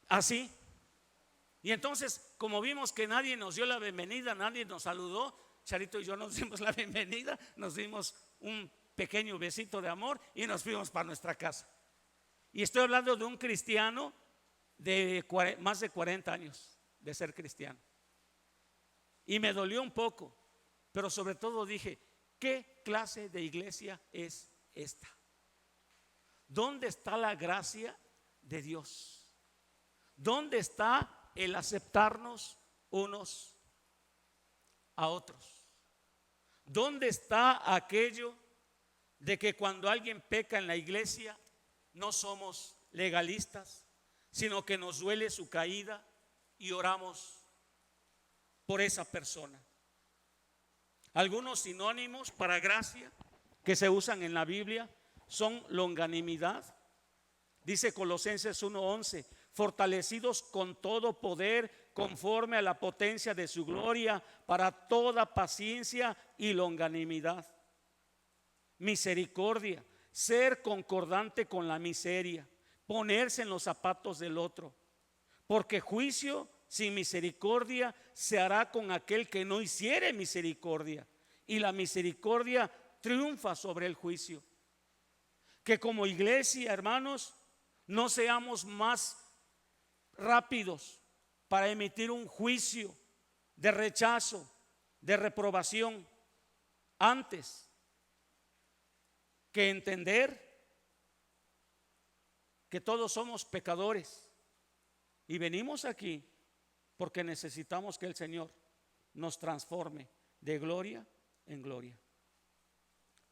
Así. Y entonces, como vimos que nadie nos dio la bienvenida, nadie nos saludó, Charito y yo nos dimos la bienvenida, nos dimos un pequeño besito de amor y nos fuimos para nuestra casa. Y estoy hablando de un cristiano de más de 40 años de ser cristiano. Y me dolió un poco, pero sobre todo dije: ¿qué clase de iglesia es esta? ¿Dónde está la gracia de Dios? ¿Dónde está el aceptarnos unos a otros? ¿Dónde está aquello de que cuando alguien peca en la iglesia no somos legalistas, sino que nos duele su caída y oramos por esa persona? Algunos sinónimos para gracia que se usan en la Biblia son longanimidad. Dice Colosenses 1:11: fortalecidos con todo poder conforme a la potencia de su gloria, para toda paciencia y longanimidad. Misericordia: ser concordante con la miseria, ponerse en los zapatos del otro, porque juicio sin misericordia se hará con aquel que no hiciere misericordia, y la misericordia triunfa sobre el juicio. Que como iglesia, hermanos, no seamos más rápidos para emitir un juicio de rechazo, de reprobación, antes que entender que todos somos pecadores y venimos aquí porque necesitamos que el Señor nos transforme de gloria en gloria.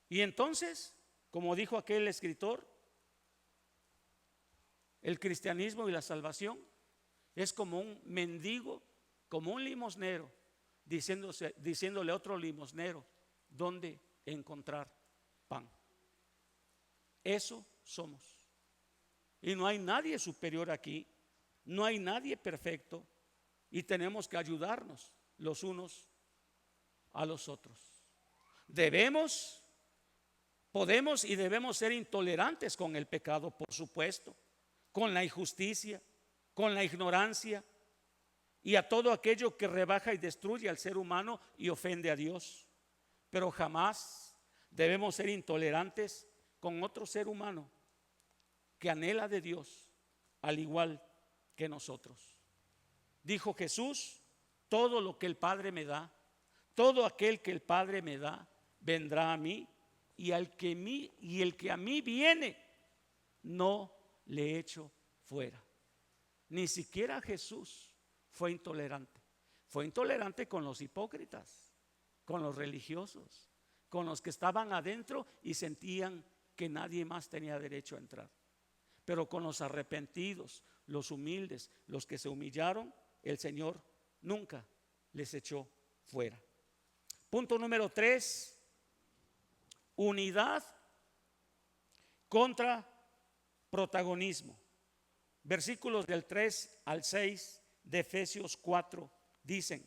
Y entonces, como dijo aquel escritor, el cristianismo y la salvación es como un mendigo, como un limosnero, diciéndole a otro limosnero dónde encontrar pan. Eso somos. Y no hay nadie superior aquí, no hay nadie perfecto, y tenemos que ayudarnos los unos a los otros. Podemos y debemos ser intolerantes con el pecado, por supuesto, con la injusticia, con la ignorancia, y a todo aquello que rebaja y destruye al ser humano y ofende a Dios. Pero jamás debemos ser intolerantes con otro ser humano que anhela de Dios al igual que nosotros. Dijo Jesús: todo lo que el Padre me da, todo aquel que el Padre me da, vendrá a mí, y el que a mí viene, no le echo fuera. Ni siquiera Jesús fue intolerante. Fue intolerante con los hipócritas, con los religiosos, con los que estaban adentro y sentían que nadie más tenía derecho a entrar. Pero con los arrepentidos, los humildes, los que se humillaron, el Señor nunca les echó fuera. Punto número 3: unidad contra protagonismo. Versículos del 3 al 6 de Efesios 4 dice: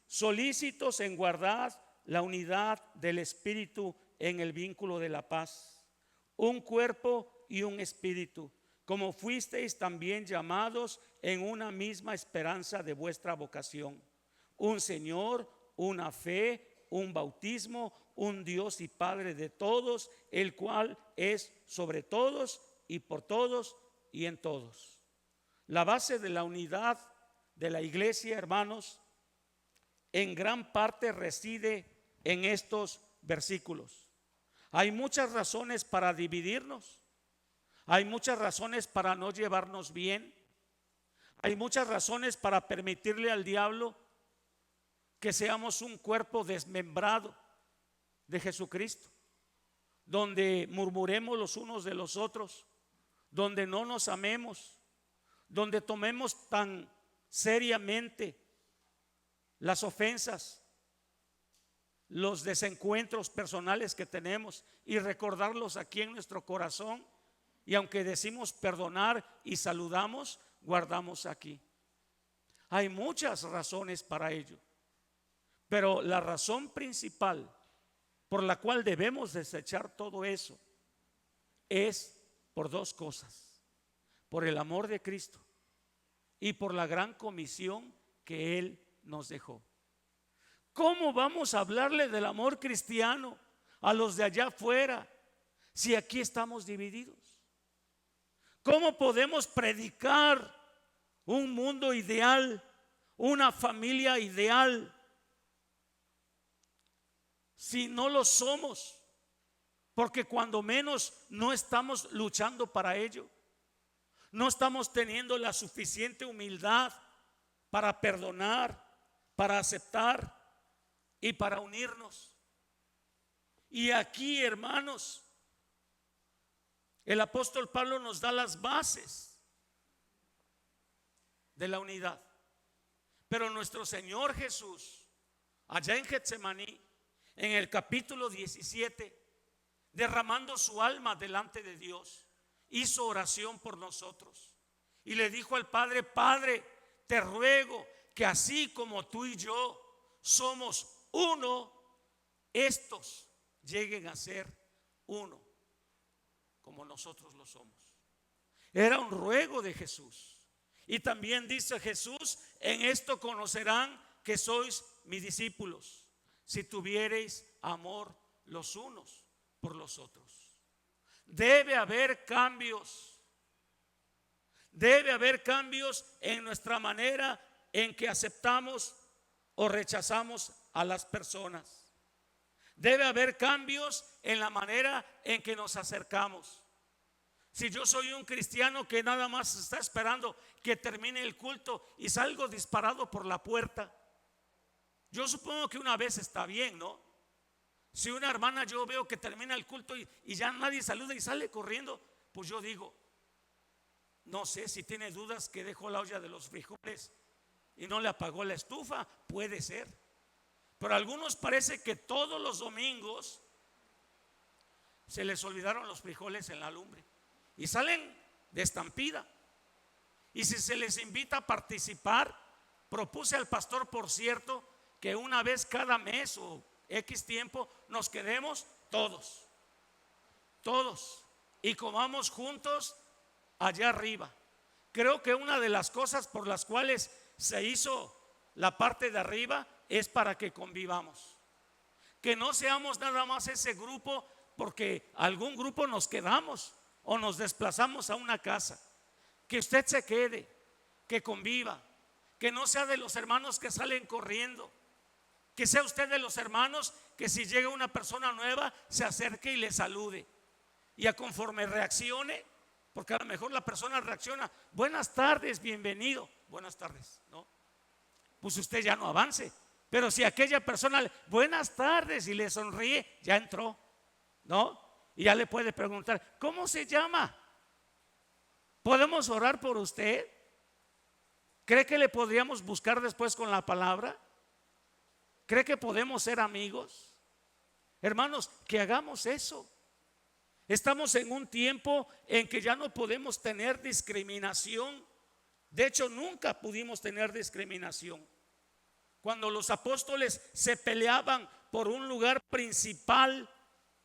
solícitos en guardar la unidad del Espíritu en el vínculo de la paz, un cuerpo y un espíritu, como fuisteis también llamados en una misma esperanza de vuestra vocación, un Señor, una fe, un bautismo, un Dios y Padre de todos, el cual es sobre todos y por todos y en todos. La base de la unidad de la iglesia, hermanos, en gran parte reside en estos versículos. Hay muchas razones para dividirnos, hay muchas razones para no llevarnos bien, hay muchas razones para permitirle al diablo que seamos un cuerpo desmembrado de Jesucristo, donde murmuremos los unos de los otros, donde no nos amemos, donde tomemos tan seriamente las ofensas, los desencuentros personales que tenemos, y recordarlos aquí en nuestro corazón. Y aunque decimos perdonar y saludamos, guardamos aquí. Hay muchas razones para ello, pero la razón principal por la cual debemos desechar todo eso es por dos cosas: por el amor de Cristo y por la gran comisión que Él nos dejó. ¿Cómo vamos a hablarle del amor cristiano a los de allá afuera si aquí estamos divididos? ¿Cómo podemos predicar un mundo ideal, una familia ideal, si no lo somos? Porque cuando menos no estamos luchando para ello. No estamos teniendo la suficiente humildad para perdonar, para aceptar y para unirnos. Y aquí, hermanos, el apóstol Pablo nos da las bases de la unidad. Pero nuestro Señor Jesús, allá en Getsemaní, en el capítulo 17, derramando su alma delante de Dios, hizo oración por nosotros y le dijo al Padre: Padre, te ruego que así como tú y yo somos uno, estos lleguen a ser uno como nosotros lo somos. Era un ruego de Jesús. Y también dice Jesús: en esto conocerán que sois mis discípulos, si tuviereis amor los unos por los otros. Debe haber cambios. Debe haber cambios en nuestra manera en que aceptamos o rechazamos a las personas. Debe haber cambios en la manera en que nos acercamos. Si yo soy un cristiano que nada más está esperando que termine el culto y salgo disparado por la puerta, yo supongo que una vez está bien, ¿no? Si una hermana yo veo que termina el culto y ya nadie saluda y sale corriendo, pues yo digo, no sé si tiene dudas que dejó la olla de los frijoles y no le apagó la estufa, puede ser. Pero a algunos parece que todos los domingos se les olvidaron los frijoles en la lumbre y salen de estampida. Y si se les invita a participar, propuse al pastor, por cierto, que una vez cada mes o X tiempo nos quedemos todos y comamos juntos allá arriba. Creo que una de las cosas por las cuales se hizo la parte de arriba es para que convivamos. Que no seamos nada más ese grupo porque algún grupo nos quedamos o nos desplazamos a una casa. Que usted se quede, que conviva, que no sea de los hermanos que salen corriendo, que sea usted de los hermanos que si llega una persona nueva se acerque y le salude, y a conforme reaccione, porque a lo mejor la persona reacciona, buenas tardes, bienvenido, buenas tardes, ¿no? Pues usted ya no avance. Pero si aquella persona, buenas tardes, y le sonríe, ya entró, ¿no? Y ya le puede preguntar, ¿cómo se llama? ¿Podemos orar por usted? ¿Cree que le podríamos buscar después con la palabra? ¿Cree que podemos ser amigos? Hermanos, que hagamos eso. Estamos en un tiempo en que ya no podemos tener discriminación. De hecho, nunca pudimos tener discriminación. Cuando los apóstoles se peleaban por un lugar principal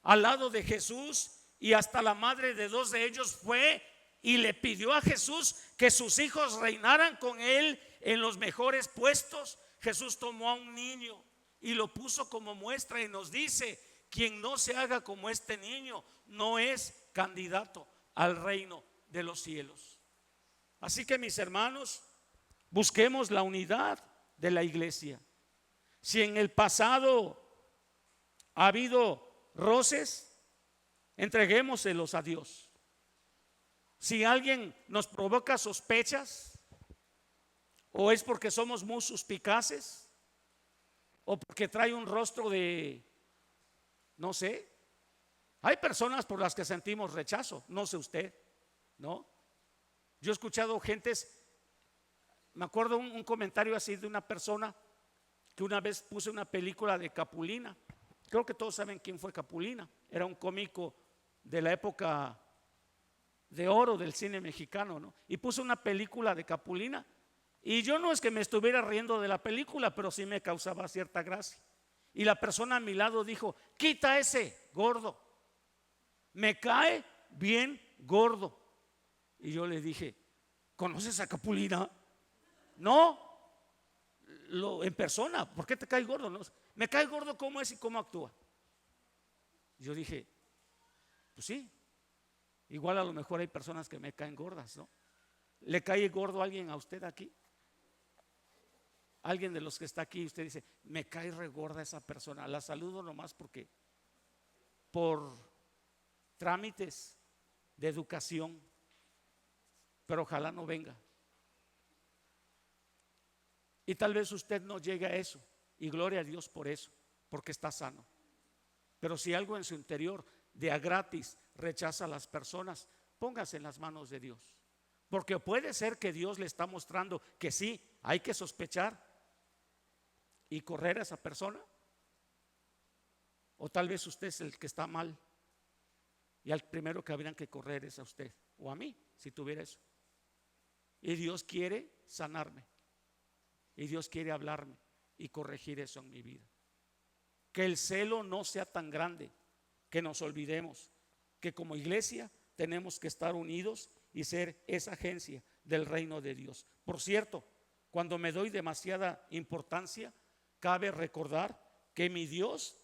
al lado de Jesús, y hasta la madre de dos de ellos fue y le pidió a Jesús que sus hijos reinaran con él en los mejores puestos, Jesús tomó a un niño y lo puso como muestra y nos dice: quien no se haga como este niño no es candidato al reino de los cielos. Así que, mis hermanos, busquemos la unidad de la iglesia. Si en el pasado ha habido roces, entreguémoselos a Dios. Si alguien nos provoca sospechas, o es porque somos muy suspicaces, o porque trae un rostro de, no sé, hay personas por las que sentimos rechazo, no sé usted, ¿no? Yo he escuchado gentes. Me acuerdo un comentario así de una persona que una vez puse una película de Capulina. Creo que todos saben quién fue Capulina. Era un cómico de la época de oro del cine mexicano, ¿no? Y puse una película de Capulina. Y yo no es que me estuviera riendo de la película, pero sí me causaba cierta gracia. Y la persona a mi lado dijo: quita ese gordo, me cae bien gordo. Y yo le dije: ¿conoces a Capulina? No, en persona. ¿Por qué te cae gordo? No, me cae gordo cómo es y cómo actúa. Yo dije: pues sí, igual a lo mejor hay personas que me caen gordas, ¿no? ¿Le cae gordo a alguien a usted aquí? Alguien de los que está aquí, usted dice: me cae re gorda esa persona, la saludo nomás porque por trámites de educación, pero ojalá no venga. Y tal vez usted no llegue a eso, y gloria a Dios por eso, porque está sano. Pero si algo en su interior de a gratis rechaza a las personas, póngase en las manos de Dios, porque puede ser que Dios le está mostrando que sí, hay que sospechar y correr a esa persona, o tal vez usted es el que está mal y al primero que habrían que correr es a usted o a mí, si tuviera eso. Y Dios quiere sanarme, y Dios quiere hablarme y corregir eso en mi vida. Que el celo no sea tan grande que nos olvidemos que como iglesia tenemos que estar unidos y ser esa agencia del reino de Dios. Por cierto, cuando me doy demasiada importancia, cabe recordar que mi Dios,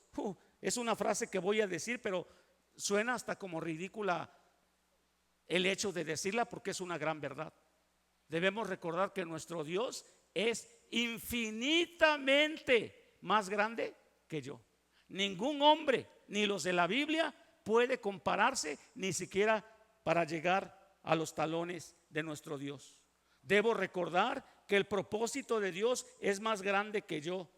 es una frase que voy a decir, pero suena hasta como ridícula el hecho de decirla, porque es una gran verdad. Debemos recordar que nuestro Dios es infinitamente más grande que yo. Ningún hombre, ni los de la Biblia, puede compararse ni siquiera para llegar a los talones de nuestro Dios. Debo recordar que el propósito de Dios es más grande que yo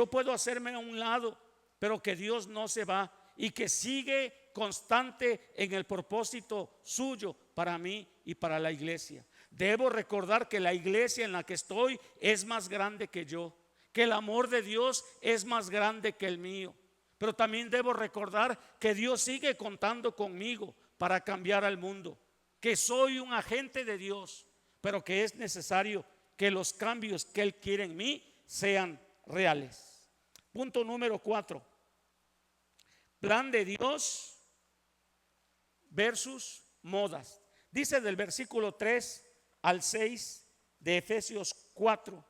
puedo hacerme a un lado, pero que Dios no se va y que sigue constante en el propósito suyo para mí y para la iglesia. Debo recordar que la iglesia en la que estoy es más grande que yo, que el amor de Dios es más grande que el mío. Pero también debo recordar que Dios sigue contando conmigo para cambiar al mundo, que soy un agente de Dios, pero que es necesario que los cambios que Él quiere en mí sean reales. Punto número 4. Plan de Dios versus modas. Dice del versículo 3 al 6 de Efesios 4: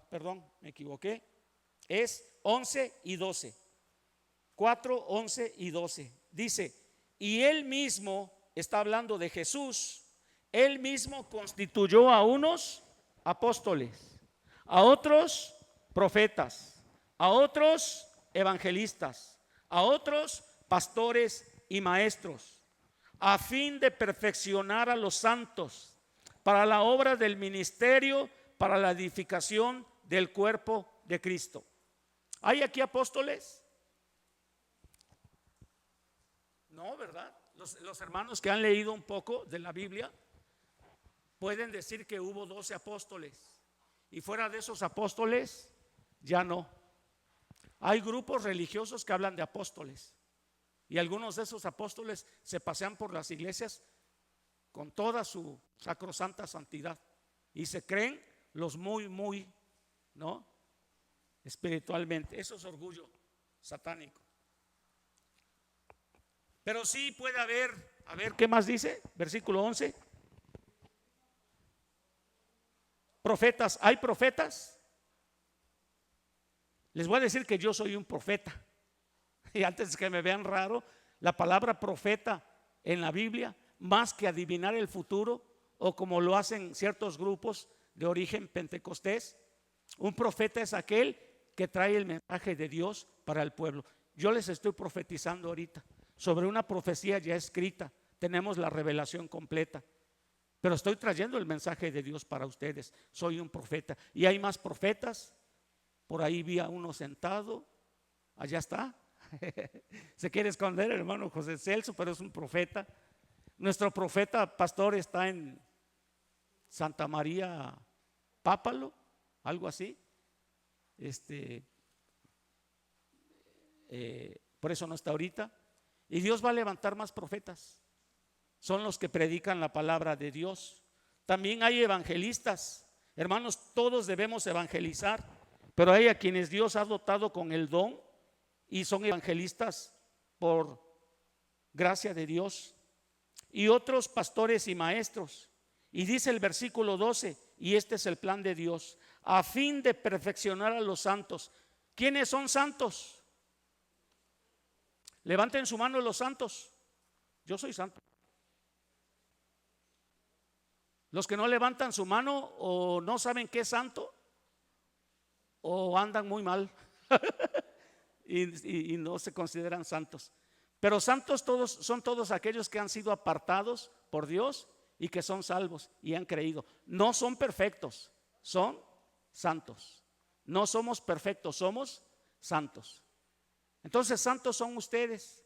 perdón, me equivoqué, es 11 y 12. 4, 11 y 12. Dice, y él mismo, está hablando de Jesús, él mismo constituyó a unos apóstoles, a otros profetas, a otros evangelistas, a otros pastores y maestros, a fin de perfeccionar a los santos para la obra del ministerio, para la edificación del cuerpo de Cristo. ¿Hay aquí apóstoles? No, ¿verdad? Los hermanos que han leído un poco de la Biblia pueden decir que hubo 12 apóstoles y fuera de esos apóstoles ya no. Hay grupos religiosos que hablan de apóstoles y algunos de esos apóstoles se pasean por las iglesias con toda su sacrosanta santidad y se creen los muy, ¿no? Espiritualmente. Eso es orgullo satánico. Pero sí puede haber, a ver, ¿qué más dice? Versículo 11. Profetas, ¿hay profetas? Les voy a decir que yo soy un profeta. Y antes de que me vean raro, la palabra profeta en la Biblia, más que adivinar el futuro, o como lo hacen ciertos grupos de origen pentecostés, un profeta es aquel que trae el mensaje de Dios para el pueblo. Yo les estoy profetizando ahorita sobre una profecía ya escrita. Tenemos la revelación completa, pero estoy trayendo el mensaje de Dios para ustedes. Soy un profeta y hay más profetas. Por ahí vi a uno sentado, allá está. Se quiere esconder el hermano José Celso, pero es un profeta. Nuestro profeta pastor está en Santa María Pápalo, algo así. Por eso no está ahorita. Y Dios va a levantar más profetas. Son los que predican la palabra de Dios. También hay evangelistas. Hermanos, todos debemos evangelizar, pero hay a quienes Dios ha dotado con el don y son evangelistas por gracia de Dios. Y otros pastores y maestros. Y dice el versículo 12, y este es el plan de Dios, a fin de perfeccionar a los santos. ¿Quiénes son santos? Levanten su mano los santos. Yo soy santo. Los que no levantan su mano o no saben qué es santo o andan muy mal y no se consideran santos. Pero santos son todos aquellos que han sido apartados por Dios y que son salvos y han creído. No son perfectos, son santos. No somos perfectos, somos santos. Entonces santos son ustedes,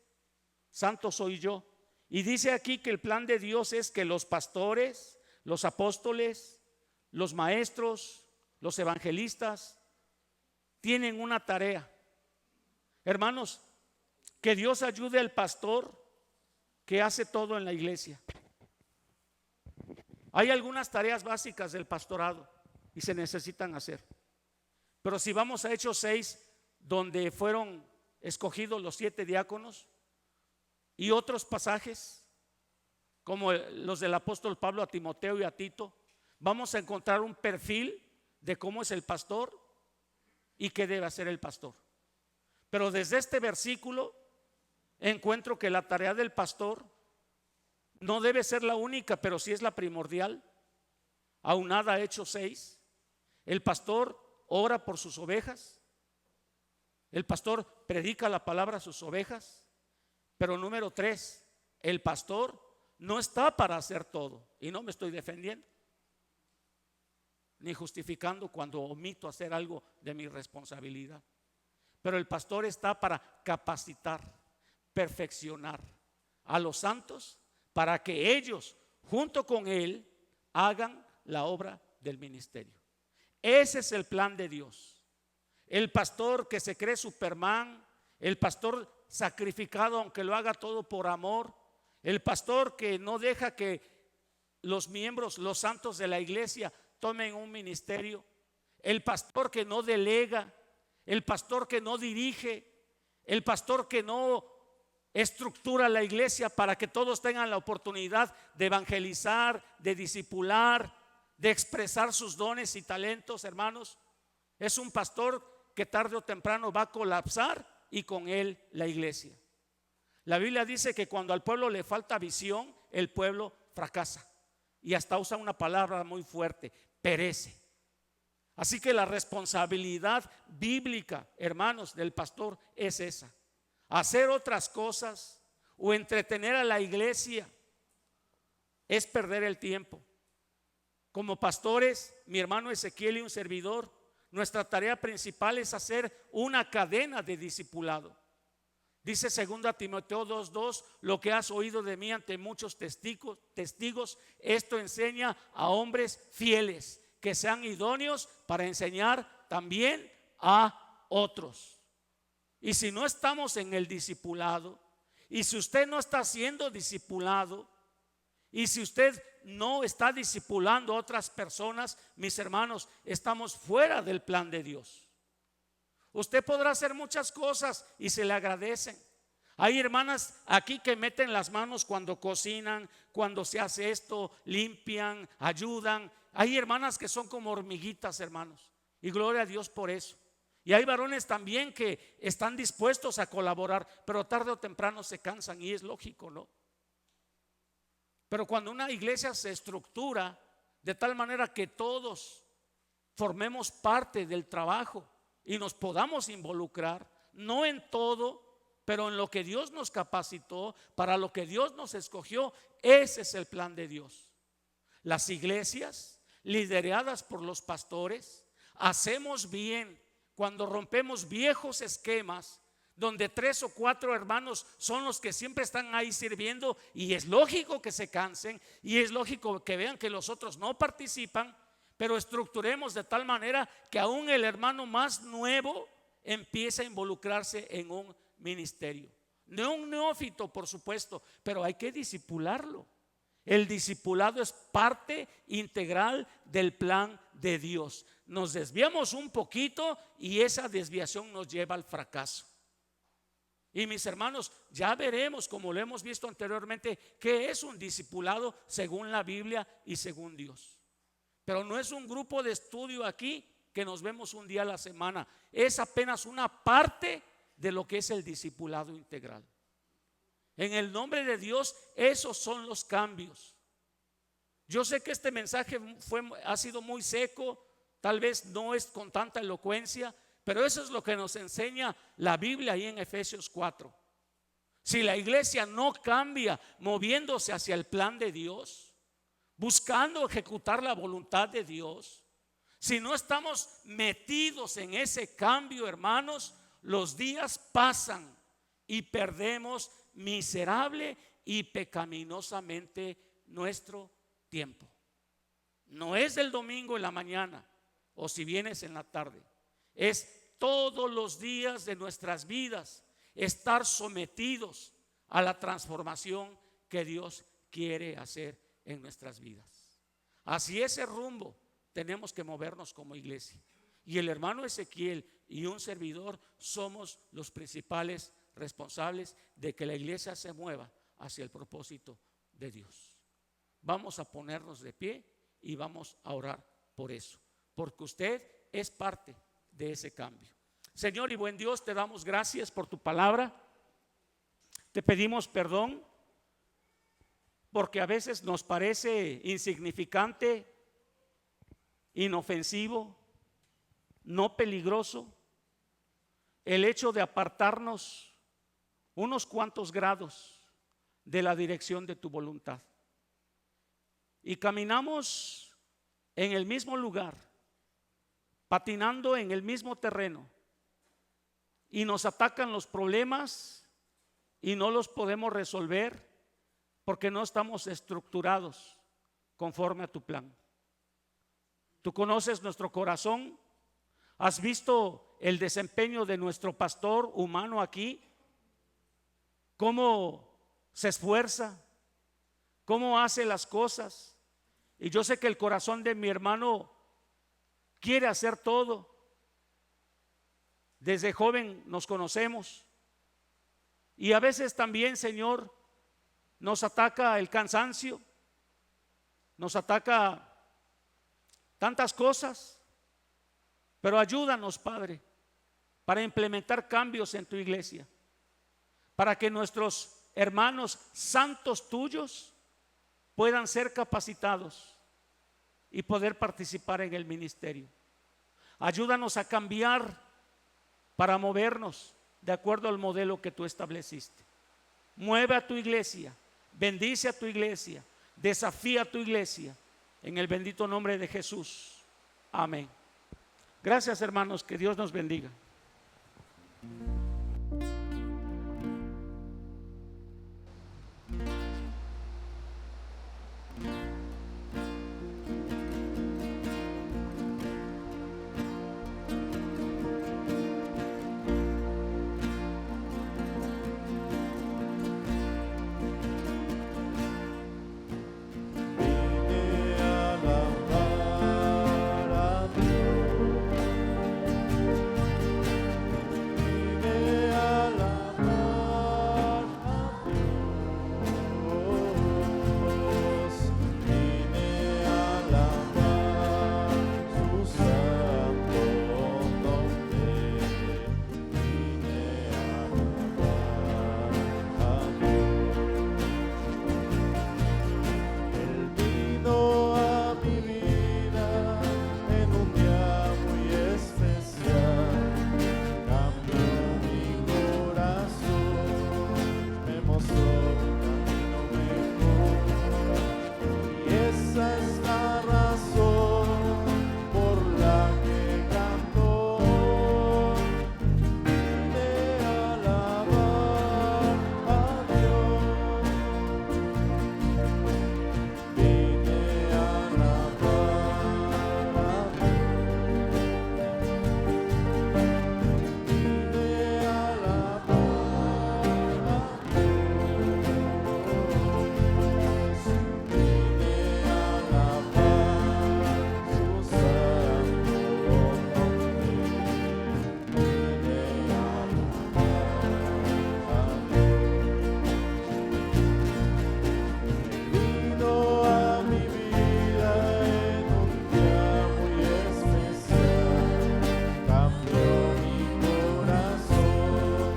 santos soy yo. Y dice aquí que el plan de Dios es que los pastores, los apóstoles, los maestros, los evangelistas tienen una tarea. Hermanos, que Dios ayude al pastor que hace todo en la iglesia. Hay algunas tareas básicas del pastorado y se necesitan hacer. Pero si vamos a Hechos 6, donde fueron escogidos los 7 diáconos, y otros pasajes como los del apóstol Pablo a Timoteo y a Tito, vamos a encontrar un perfil de cómo es el pastor y qué debe hacer el pastor. Pero desde este versículo encuentro que la tarea del pastor no debe ser la única, pero sí es la primordial. Aunada a Hechos 6, el pastor ora por sus ovejas, el pastor predica la palabra a sus ovejas. Pero número 3, el pastor no está para hacer todo. Y no me estoy defendiendo ni justificando cuando omito hacer algo de mi responsabilidad. Pero el pastor está para capacitar, perfeccionar a los santos para que ellos junto con él hagan la obra del ministerio. Ese es el plan de Dios. El pastor que se cree Superman, el pastor sacrificado aunque lo haga todo por amor, el pastor que no deja que los miembros, los santos de la iglesia tomen un ministerio, el pastor que no delega, el pastor que no dirige, el pastor que no estructura la iglesia para que todos tengan la oportunidad de evangelizar, de discipular, de expresar sus dones y talentos, hermanos, es un pastor que tarde o temprano va a colapsar y con él la iglesia. La Biblia dice que cuando al pueblo le falta visión, el pueblo fracasa. Y hasta usa una palabra muy fuerte: perece. Así que la responsabilidad bíblica, hermanos, del pastor es esa: hacer otras cosas o entretener a la iglesia es perder el tiempo. Como pastores, mi hermano Ezequiel y un servidor, nuestra tarea principal es hacer una cadena de discipulado. Dice 2 Timoteo 2:2: lo que has oído de mí ante muchos testigos, esto enseña a hombres fieles que sean idóneos para enseñar también a otros. Y si no estamos en el discipulado, y si usted no está siendo discipulado, y si usted no está discipulando a otras personas, mis hermanos, estamos fuera del plan de Dios. Usted podrá hacer muchas cosas y se le agradecen. Hay hermanas aquí que meten las manos cuando cocinan, cuando se hace esto, limpian, ayudan. Hay hermanas que son como hormiguitas, hermanos, y gloria a Dios por eso. Y hay varones también que están dispuestos a colaborar, pero tarde o temprano se cansan, y es lógico, ¿no? Pero cuando una iglesia se estructura de tal manera que todos formemos parte del trabajo y nos podamos involucrar, no en todo, pero en lo que Dios nos capacitó, para lo que Dios nos escogió, ese es el plan de Dios. Las iglesias lideradas por los pastores hacemos bien cuando rompemos viejos esquemas donde 3 o 4 hermanos son los que siempre están ahí sirviendo, y es lógico que se cansen y es lógico que vean que los otros no participan, pero estructuremos de tal manera que aún el hermano más nuevo empiece a involucrarse en un ministerio. No un neófito, por supuesto, pero hay que discipularlo. El discipulado es parte integral del plan de Dios. Nos desviamos un poquito y esa desviación nos lleva al fracaso. Y mis hermanos, ya veremos, como lo hemos visto anteriormente, qué es un discipulado según la Biblia y según Dios. Pero no es un grupo de estudio aquí que nos vemos un día a la semana. Es apenas una parte de lo que es el discipulado integral. En el nombre de Dios, esos son los cambios. Yo sé que este mensaje ha sido muy seco, tal vez no es con tanta elocuencia, pero eso es lo que nos enseña la Biblia ahí en Efesios 4. Si la iglesia no cambia moviéndose hacia el plan de Dios, buscando ejecutar la voluntad de Dios, si no estamos metidos en ese cambio, hermanos, los días pasan y perdemos miserable y pecaminosamente nuestro tiempo. No es el domingo en la mañana o si vienes en la tarde, es todos los días de nuestras vidas estar sometidos a la transformación que Dios quiere hacer en nuestras vidas. Hacia ese rumbo tenemos que movernos como iglesia, y el hermano Ezequiel y un servidor somos los principales responsables de que la iglesia se mueva hacia el propósito de Dios. Vamos a ponernos de pie y vamos a orar por eso, porque usted es parte de ese cambio. Señor y buen Dios, te damos gracias por tu palabra. Te pedimos perdón porque a veces nos parece insignificante, inofensivo, no peligroso el hecho de apartarnos unos cuantos grados de la dirección de tu voluntad, y caminamos en el mismo lugar, patinando en el mismo terreno, y nos atacan los problemas y no los podemos resolver porque no estamos estructurados conforme a tu plan. Tú conoces nuestro corazón, has visto el desempeño de nuestro pastor humano aquí, cómo se esfuerza, cómo hace las cosas, y yo sé que el corazón de mi hermano quiere hacer todo. Desde joven nos conocemos y a veces también, Señor, nos ataca el cansancio, nos ataca tantas cosas, pero ayúdanos, Padre, para implementar cambios en tu iglesia, para que nuestros hermanos santos tuyos puedan ser capacitados y poder participar en el ministerio. Ayúdanos a cambiar para movernos de acuerdo al modelo que tú estableciste. Mueve a tu iglesia, bendice a tu iglesia, desafía a tu iglesia, en el bendito nombre de Jesús. Amén. Gracias, hermanos, que Dios nos bendiga. Vine a alabar a Dios. Vine a alabar a Dios. Vine a alabar su santo nombre. Vine a alabar a Dios. Él vino a mi vida en un día muy especial, cambió mi corazón, me mostró un camino mejor, y esa es la razón por la que canto. Vine a alabar a Dios. Vine a alabar a Dios. Vine a alabar a Dios. Vine a alabar su santo nombre. Vine a alabar a Dios. Vino a mi vida en un día muy especial, cambió mi corazón,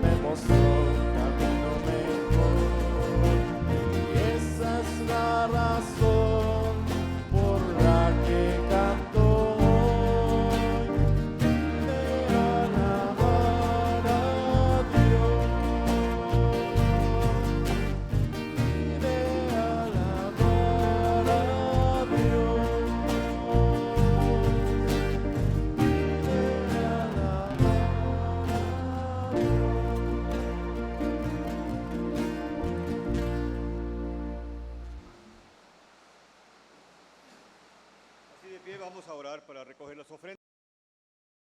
me mostró un camino mejor, y esa es la razón por la que canto hoy. Vine a alabar a Dios. Vine a alabar a Dios. Vine a alabar a Así de pie vamos a orar para recoger las ofrendas.